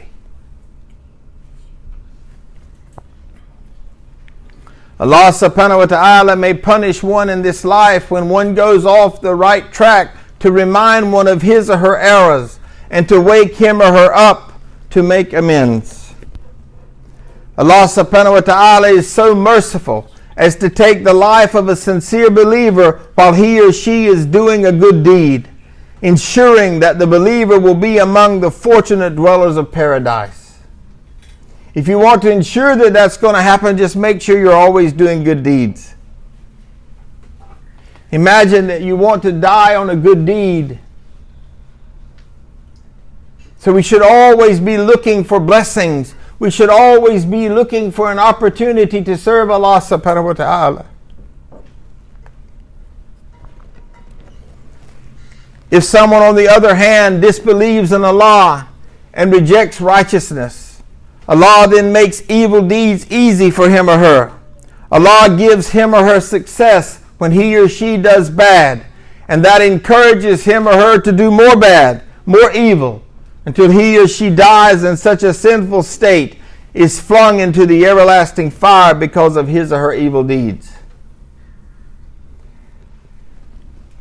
Allah subhanahu wa ta'ala may punish one in this life when one goes off the right track to remind one of his or her errors and to wake him or her up to make amends. Allah subhanahu wa ta'ala is so merciful as to take the life of a sincere believer while he or she is doing a good deed, ensuring that the believer will be among the fortunate dwellers of paradise. If you want to ensure that that's going to happen, just make sure you're always doing good deeds. Imagine that you want to die on a good deed. So we should always be looking for blessings. We should always be looking for an opportunity to serve Allah subhanahu wa ta'ala. If someone, on the other hand, disbelieves in Allah and rejects righteousness, Allah then makes evil deeds easy for him or her. Allah gives him or her success when he or she does bad, and that encourages him or her to do more bad, more evil, until he or she dies in such a sinful state, is flung into the everlasting fire because of his or her evil deeds.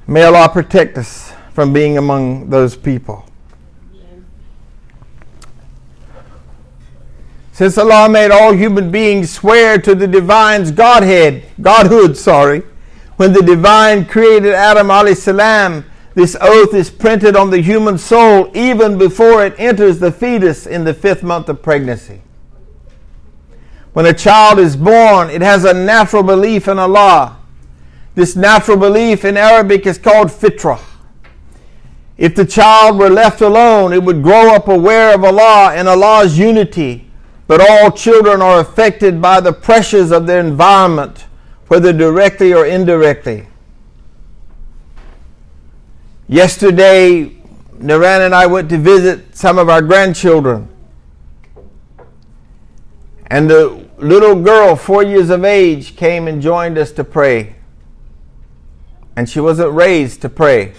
May Allah protect us from being among those people. Since Allah made all human beings swear to the divine's godhood, when the divine created Adam A.S.L.A.M, this oath is printed on the human soul even before it enters the fetus in the 5th month of pregnancy. When a child is born, it has a natural belief in Allah. This natural belief in Arabic is called fitrah. If the child were left alone, it would grow up aware of Allah and Allah's unity. But all children are affected by the pressures of their environment, whether directly or indirectly. Yesterday, Naran and I went to visit some of our grandchildren. And the little girl, 4 years of age, came and joined us to pray. And she wasn't raised to pray.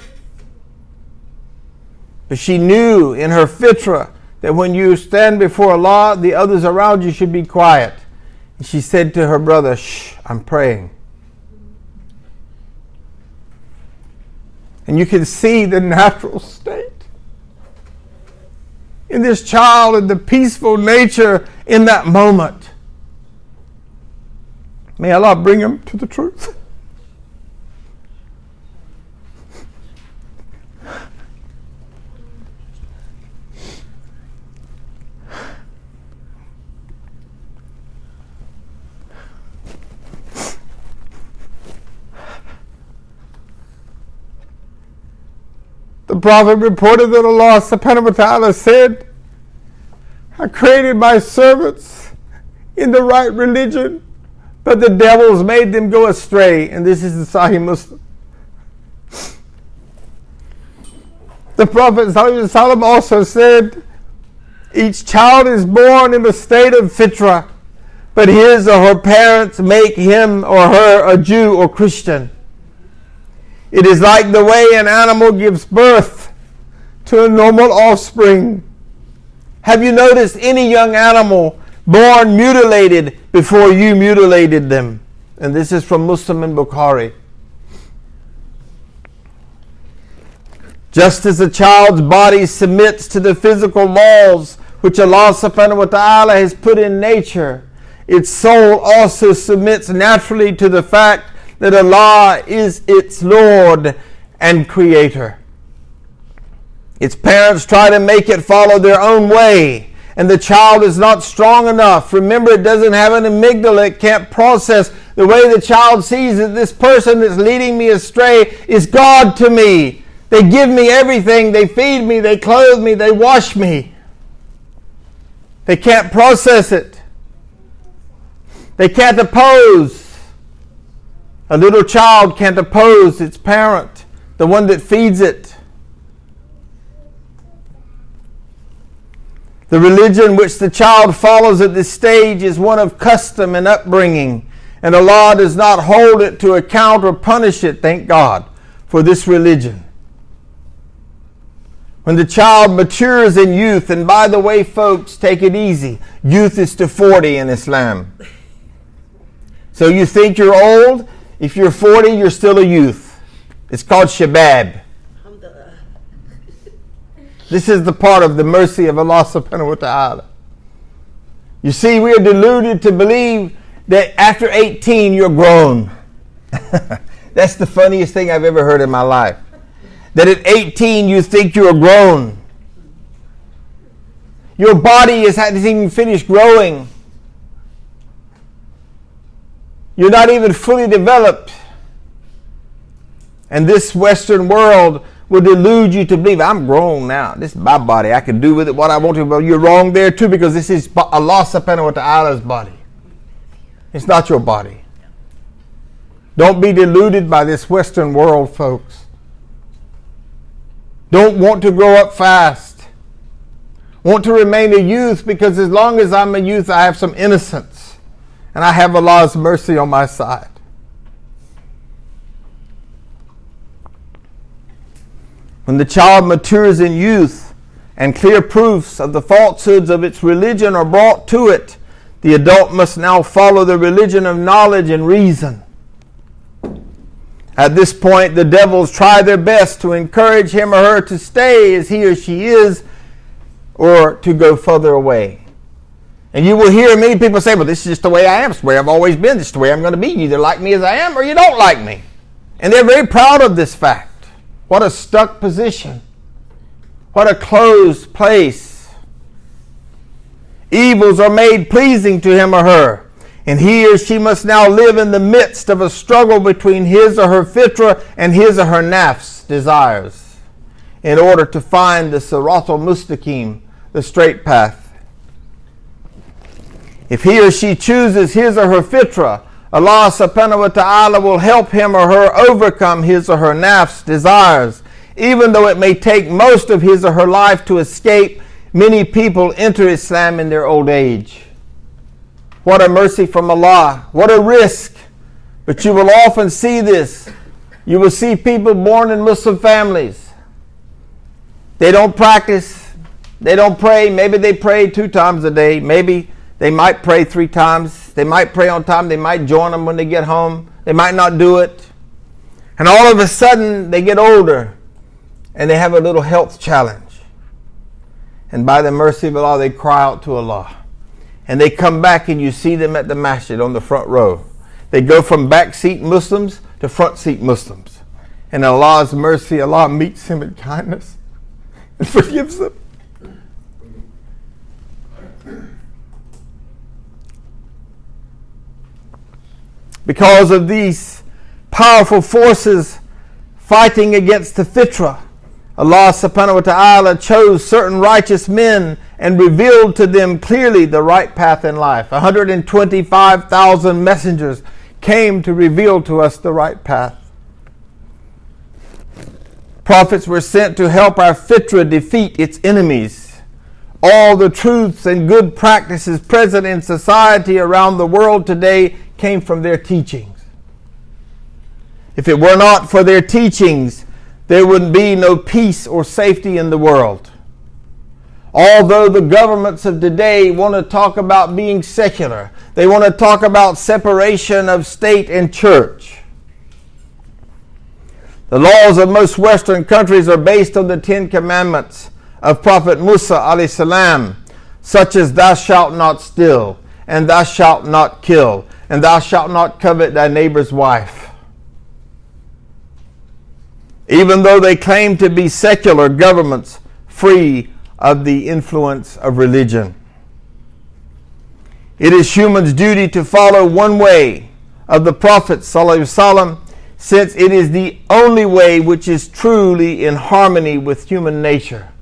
But she knew in her fitrah that when you stand before Allah, the others around you should be quiet. And she said to her brother, "Shh, I'm praying." And you can see the natural state in this child and the peaceful nature in that moment. May Allah bring him to the truth. The prophet reported that Allah subhanahu wa ta'ala said, I created my servants in the right religion, but the devils made them go astray. And this is the Sahih Muslim. The Prophet ﷺ also said, each child is born in a state of fitrah, but his or her parents make him or her a Jew or Christian. It is like the way an animal gives birth to a normal offspring. Have you noticed any young animal born mutilated before you mutilated them? And this is from Muslim and Bukhari. Just as a child's body submits to the physical laws which Allah subhanahu wa ta'ala has put in nature, its soul also submits naturally to the fact that Allah is its Lord and Creator. Its parents try to make it follow their own way, and the child is not strong enough. Remember, it doesn't have an amygdala. It can't process the way the child sees that this person that's leading me astray is God to me. They give me everything. They feed me. They clothe me. They wash me. They can't process it. They can't oppose. A little child can't oppose its parent, the one that feeds it. The religion which the child follows at this stage is one of custom and upbringing, and Allah does not hold it to account or punish it, thank God, for this religion. When the child matures in youth, and by the way, folks, take it easy. Youth is to 40 in Islam. So you think you're old? If you're 40, you're still a youth. It's called shabab. This is the part of the mercy of Allah subhanahu wa ta'ala. You see, we are deluded to believe that after 18 you're grown. That's the funniest thing I've ever heard in my life. That at 18 you think you're grown. Your body hasn't even finished growing. You're not even fully developed. And this Western world will delude you to believe, I'm grown now. This is my body. I can do with it what I want to. But you're wrong there too, because this is Allah subhanahu wa ta'ala's body. It's not your body. Don't be deluded by this Western world, folks. Don't want to grow up fast. Want to remain a youth, because as long as I'm a youth, I have some innocence. And I have Allah's mercy on my side. When the child matures in youth and clear proofs of the falsehoods of its religion are brought to it, the adult must now follow the religion of knowledge and reason. At this point, the devils try their best to encourage him or her to stay as he or she is, or to go further away. And you will hear many people say, well, this is just the way I am. It's the way I've always been. This is the way I'm going to be. You either like me as I am or you don't like me. And they're very proud of this fact. What a stuck position. What a closed place. Evils are made pleasing to him or her. And he or she must now live in the midst of a struggle between his or her fitrah and his or her nafs desires, in order to find the Sirat al-Mustaqim, the straight path. If he or she chooses his or her fitrah, Allah subhanahu wa ta'ala will help him or her overcome his or her nafs desires. Even though it may take most of his or her life to escape, many people enter Islam in their old age. What a mercy from Allah. What a risk. But you will often see this. You will see people born in Muslim families. They don't practice. They don't pray. Maybe they pray 2 times a day. Maybe they might pray 3 times. They might pray on time. They might join them when they get home. They might not do it. And all of a sudden, they get older and they have a little health challenge. And by the mercy of Allah, they cry out to Allah. And they come back and you see them at the masjid on the front row. They go from back seat Muslims to front seat Muslims. And Allah's mercy, Allah meets him in kindness and forgives them. Because of these powerful forces fighting against the fitrah, Allah subhanahu wa ta'ala chose certain righteous men and revealed to them clearly the right path in life. 125,000 messengers came to reveal to us the right path. Prophets were sent to help our fitra defeat its enemies. All the truths and good practices present in society around the world today came from their teachings. If it were not for their teachings, there would be no peace or safety in the world. Although the governments of today want to talk about being secular, they want to talk about separation of state and church. The laws of most Western countries are based on the 10 commandments of Prophet Musa I.S.L.A.M, such as thou shalt not steal, and thou shalt not kill, and thou shalt not covet thy neighbor's wife. Even though they claim to be secular governments free of the influence of religion. It is humans' duty to follow one way of the Prophet ﷺ, since it is the only way which is truly in harmony with human nature.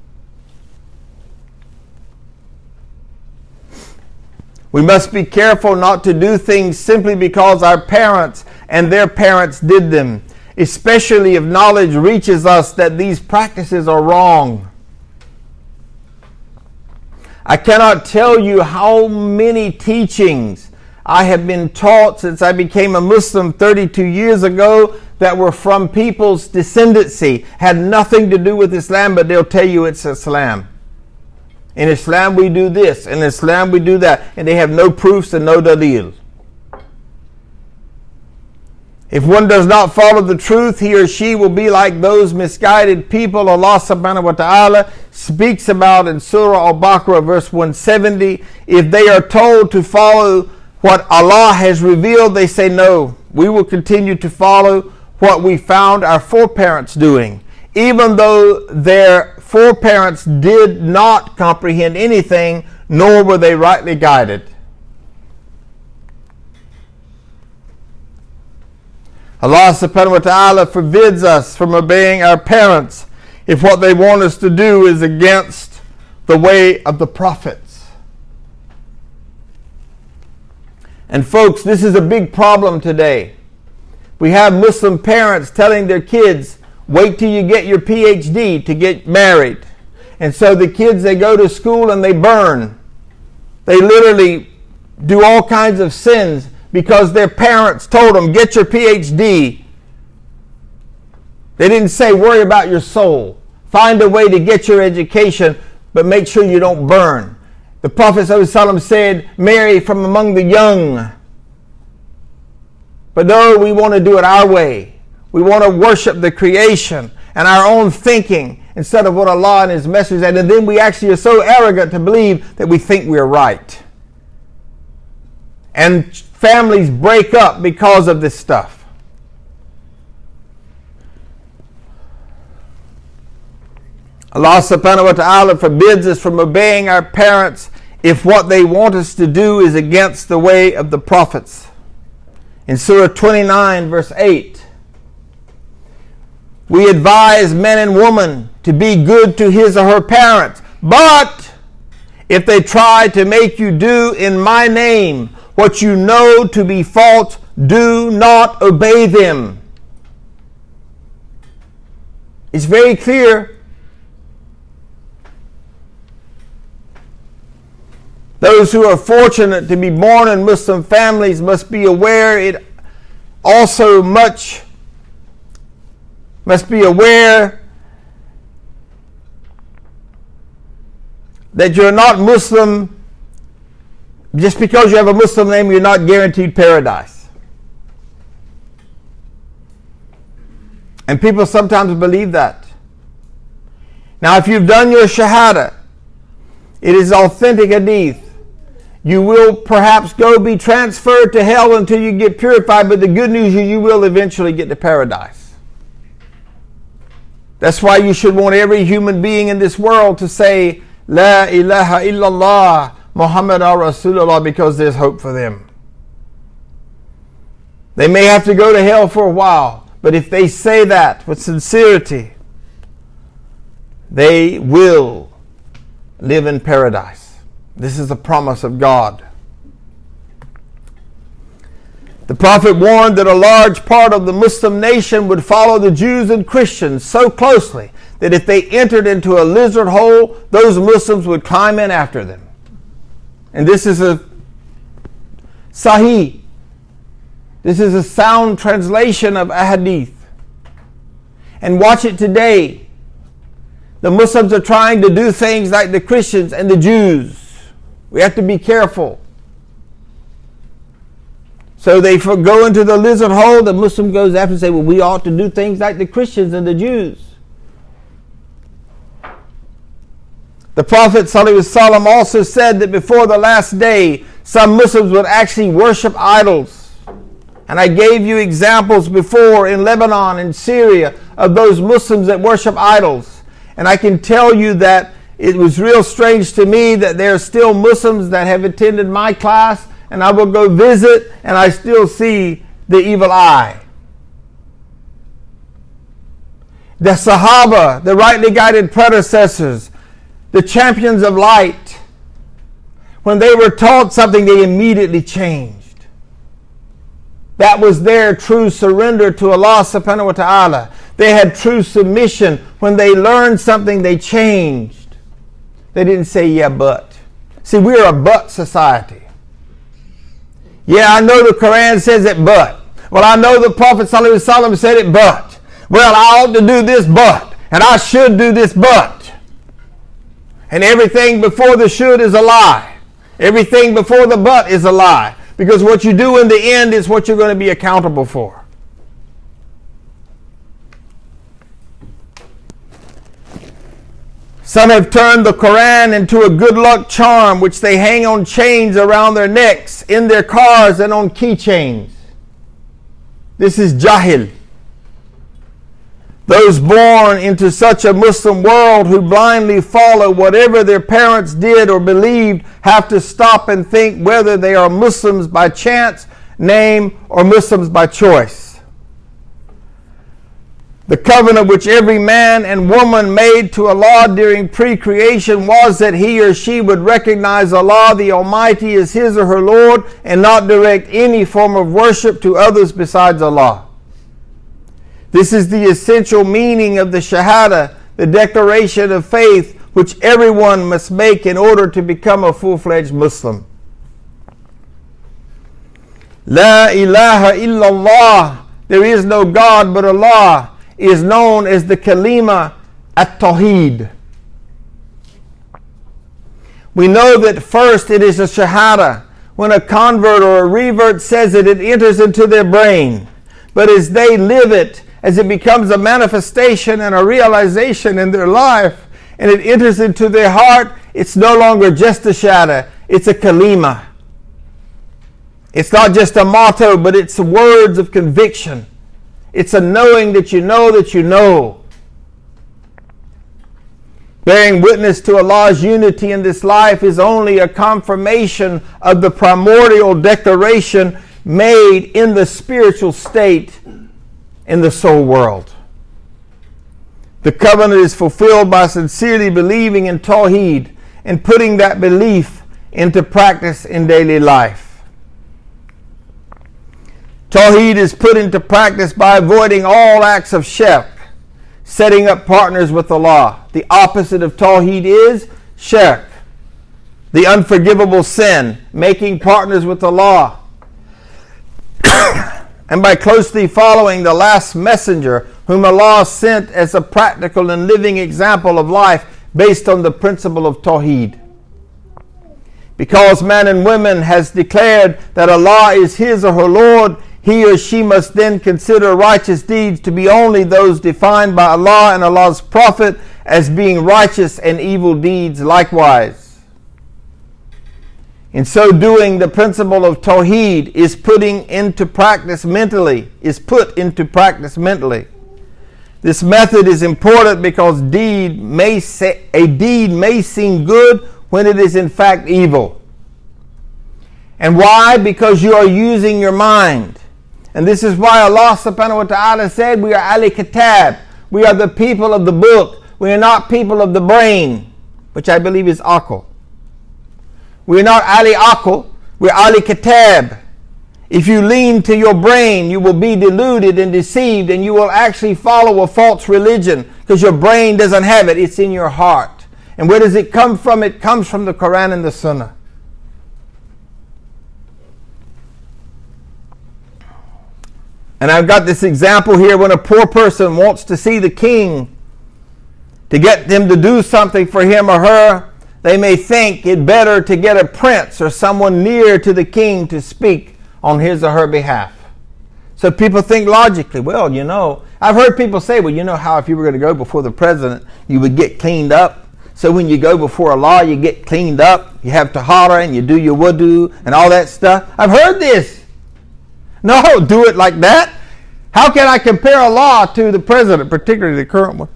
We must be careful not to do things simply because our parents and their parents did them, especially if knowledge reaches us that these practices are wrong. I cannot tell you how many teachings I have been taught since I became a Muslim 32 years ago that were from people's descendancy, had nothing to do with Islam, but they'll tell you it's Islam. In Islam we do this, in Islam we do that, and they have no proofs and no dalil. If one does not follow the truth, he or she will be like those misguided people Allah subhanahu wa ta'ala speaks about in Surah Al-Baqarah verse 170. If they are told to follow what Allah has revealed, they say no. We will continue to follow what we found our foreparents doing, even though their foreparents did not comprehend anything, nor were they rightly guided. Allah subhanahu wa ta'ala forbids us from obeying our parents if what they want us to do is against the way of the prophets. And folks, this is a big problem today. We have Muslim parents telling their kids, wait till you get your PhD to get married. And so the kids, they go to school and they burn. They literally do all kinds of sins because their parents told them, get your PhD. They didn't say, worry about your soul. Find a way to get your education, but make sure you don't burn. The Prophet ﷺ said, marry from among the young. But no, we want to do it our way. We want to worship the creation and our own thinking instead of what Allah and His Messenger said. And then we actually are so arrogant to believe that we think we're right. And families break up because of this stuff. Allah subhanahu wa ta'ala forbids us from obeying our parents if what they want us to do is against the way of the prophets. In Surah 29 verse 8, we advise men and women to be good to his or her parents, but if they try to make you do in my name what you know to be false, do not obey them. It's very clear. Those who are fortunate to be born in Muslim families must be aware that you're not Muslim. Just because you have a Muslim name, you're not guaranteed paradise. And people sometimes believe that. Now, if you've done your shahada, it is authentic hadith. You will perhaps go be transferred to hell until you get purified, but the good news is you will eventually get to paradise. That's why you should want every human being in this world to say, La ilaha illallah, Muhammad Rasulullah, because there's hope for them. They may have to go to hell for a while, but if they say that with sincerity, they will live in paradise. This is the promise of God. The prophet warned that a large part of the Muslim nation would follow the Jews and Christians so closely that if they entered into a lizard hole, those Muslims would climb in after them. And this is a Sahih. This is a sound translation of a hadith. And watch it today. The Muslims are trying to do things like the Christians and the Jews. We have to be careful. So they go into the lizard hole. The Muslim goes after and say, well, we ought to do things like the Christians and the Jews. The Prophet ﷺ also said that before the last day, some Muslims would actually worship idols. And I gave you examples before in Lebanon and Syria of those Muslims that worship idols. And I can tell you that it was real strange to me that there are still Muslims that have attended my class, and I will go visit and I still see the evil eye. The Sahaba, the rightly guided predecessors, the champions of light, when they were taught something, they immediately changed. That was their true surrender to Allah subhanahu wa ta'ala. They had true submission. When they learned something, they changed. They didn't say, yeah, but. See, we're a but society. Yeah, I know the Quran says it, but. Well, I know the Prophet ﷺ said it, but. Well, I ought to do this, but. And I should do this, but. And everything before the should is a lie. Everything before the but is a lie. Because what you do in the end is what you're going to be accountable for. Some have turned the Quran into a good luck charm which they hang on chains around their necks, in their cars, and on keychains. This is jahil. Those born into such a Muslim world who blindly follow whatever their parents did or believed have to stop and think whether they are Muslims by chance, name, or Muslims by choice. The covenant which every man and woman made to Allah during pre-creation was that he or she would recognize Allah the Almighty as his or her Lord and not direct any form of worship to others besides Allah. This is the essential meaning of the Shahada, the declaration of faith, which everyone must make in order to become a full-fledged Muslim. La ilaha illallah, there is no God but Allah, is known as the kalima at-tawheed. We know that first it is a Shahada. When a convert or a revert says it, it enters into their brain. But as they live it, as it becomes a manifestation and a realization in their life, and it enters into their heart, it's no longer just a shahada, it's a kalima. It's not just a motto, but it's words of conviction. It's a knowing that you know that you know. Bearing witness to Allah's unity in this life is only a confirmation of the primordial declaration made in the spiritual state in the soul world. The covenant is fulfilled by sincerely believing in Tawheed and putting that belief into practice in daily life. Tawheed is put into practice by avoiding all acts of shirk, setting up partners with Allah. The opposite of Tawheed is shirk, the unforgivable sin, making partners with Allah. And by closely following the last messenger whom Allah sent as a practical and living example of life based on the principle of Tawheed. Because man and woman has declared that Allah is his or her Lord, he or she must then consider righteous deeds to be only those defined by Allah and Allah's Prophet as being righteous, and evil deeds likewise. In so doing, the principle of Tawheed is put into practice mentally. This method is important because a deed may seem good when it is in fact evil. And why? Because you are using your mind. And this is why Allah subhanahu wa ta'ala said we are Al-Kitab. We are the people of the book. We are not people of the brain, which I believe is akal. We are not Ali Akal, we're Ali Kitab. If you lean to your brain, you will be deluded and deceived, and you will actually follow a false religion because your brain doesn't have it. It's in your heart. And where does it come from? It comes from the Quran and the Sunnah. And I've got this example here when a poor person wants to see the king to get them to do something for him or her. They may think it better to get a prince or someone near to the king to speak on his or her behalf. So people think logically, well, you know, I've heard people say, well, you know how if you were going to go before the president, you would get cleaned up. So when you go before Allah, you get cleaned up. You have tahara and you do your wudu and all that stuff. I've heard this. No, do it like that. How can I compare Allah to the president, particularly the current one?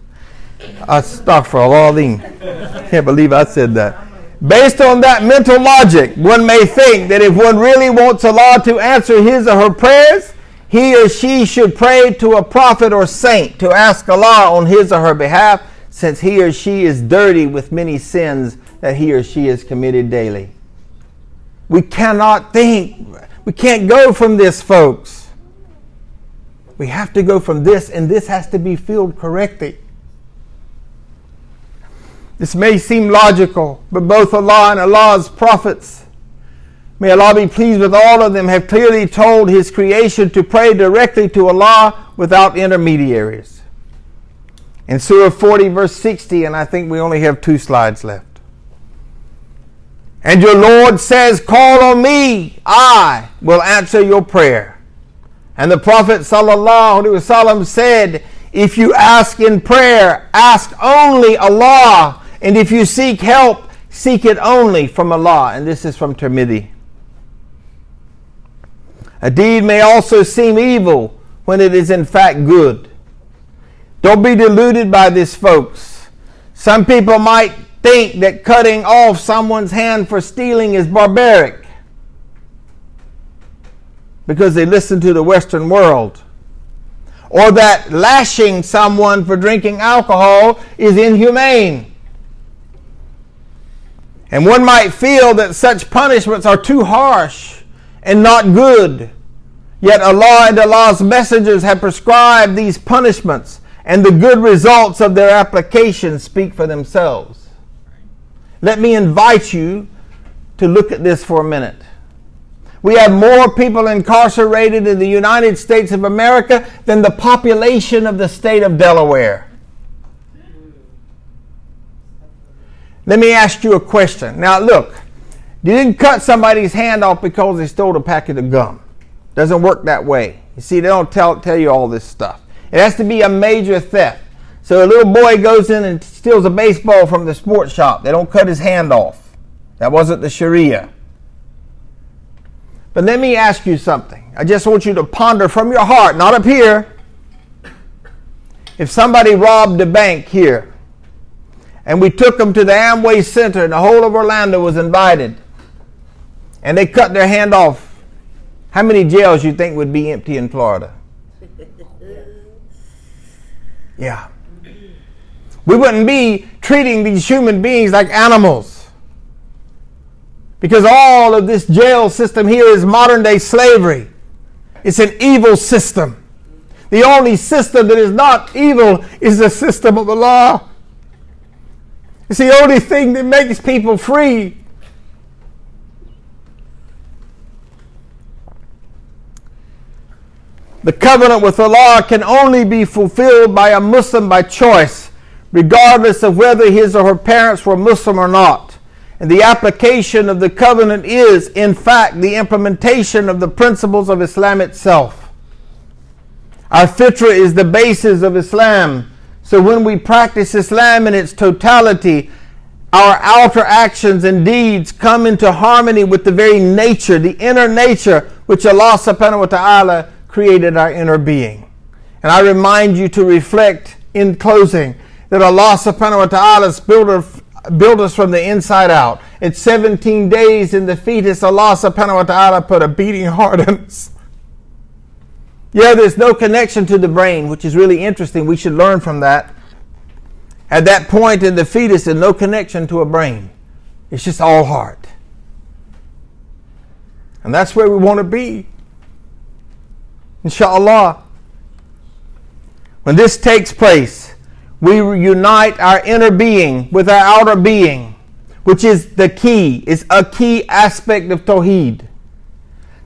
Astaghfirullah. Can't believe I said that. Based on that mental logic, one may think that if one really wants Allah to answer his or her prayers, he or she should pray to a prophet or saint to ask Allah on his or her behalf, since he or she is dirty with many sins that he or she has committed daily. We cannot think. We can't go from this, folks. We have to go from this, and this has to be filled correctly. This may seem logical, but both Allah and Allah's prophets, may Allah be pleased with all of them, have clearly told his creation to pray directly to Allah without intermediaries. In Surah 40, verse 60, and I think we only have 2 slides left. And your Lord says, call on me, I will answer your prayer. And the Prophet ﷺ said, if you ask in prayer, ask only Allah. And if you seek help, seek it only from Allah. And this is from Tirmidhi. A deed may also seem evil when it is in fact good. Don't be deluded by this, folks. Some people might think that cutting off someone's hand for stealing is barbaric because they listen to the Western world. Or that lashing someone for drinking alcohol is inhumane. And one might feel that such punishments are too harsh and not good. Yet Allah and Allah's messengers have prescribed these punishments, and the good results of their application speak for themselves. Let me invite you to look at this for a minute. We have more people incarcerated in the United States of America than the population of the state of Delaware. Let me ask you a question. Now look, you didn't cut somebody's hand off because they stole a packet of gum. Doesn't work that way. You see, they don't tell you all this stuff. It has to be a major theft. So a little boy goes in and steals a baseball from the sports shop. They don't cut his hand off. That wasn't the Sharia. But let me ask you something. I just want you to ponder from your heart, not up here. If somebody robbed a bank here, and we took them to the Amway Center, and the whole of Orlando was invited, and they cut their hand off, how many jails you think would be empty in Florida? Yeah. We wouldn't be treating these human beings like animals. Because all of this jail system here is modern day slavery. It's an evil system. The only system that is not evil is the system of Allah. It's the only thing that makes people free. The covenant with Allah can only be fulfilled by a Muslim by choice, regardless of whether his or her parents were Muslim or not. And the application of the covenant is, in fact, the implementation of the principles of Islam itself. Our fitrah is the basis of Islam. So when we practice Islam in its totality, our outer actions and deeds come into harmony with the very nature, the inner nature, which Allah subhanahu wa ta'ala created our inner being. And I remind you to reflect in closing that Allah subhanahu wa ta'ala built us from the inside out. It's 17 days in the fetus. Allah subhanahu wa ta'ala put a beating heart in us. Yeah, there's no connection to the brain, which is really interesting. We should learn from that. At that point in the fetus, there's no connection to a brain. It's just all heart. And that's where we want to be. Inshallah. When this takes place, we unite our inner being with our outer being, which is the key, is a key aspect of Tawheed.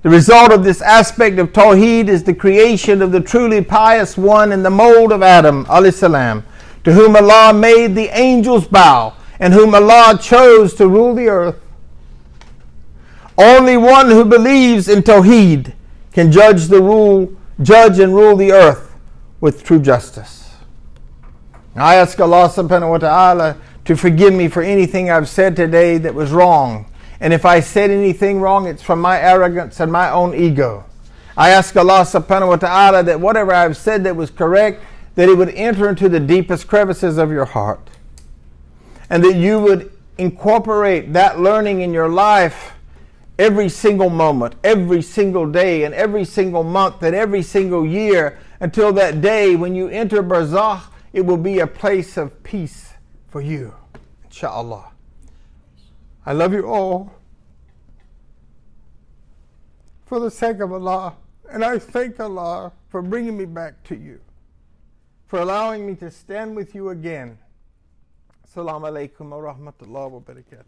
The result of this aspect of Tawheed is the creation of the truly pious one in the mold of Adam, I.S.L.A.M, to whom Allah made the angels bow, and whom Allah chose to rule the earth. Only one who believes in Tawheed can judge and rule the earth with true justice. I ask Allah subhanahu wa ta'ala to forgive me for anything I've said today that was wrong. And if I said anything wrong, it's from my arrogance and my own ego. I ask Allah subhanahu wa ta'ala that whatever I've said that was correct, that it would enter into the deepest crevices of your heart. And that you would incorporate that learning in your life every single moment, every single day, and every single month, and every single year, until that day when you enter Barzakh, it will be a place of peace for you, inshallah. I love you all for the sake of Allah, and I thank Allah for bringing me back to you, for allowing me to stand with you again. Assalamu alaikum wa rahmatullahi wa barakatuh.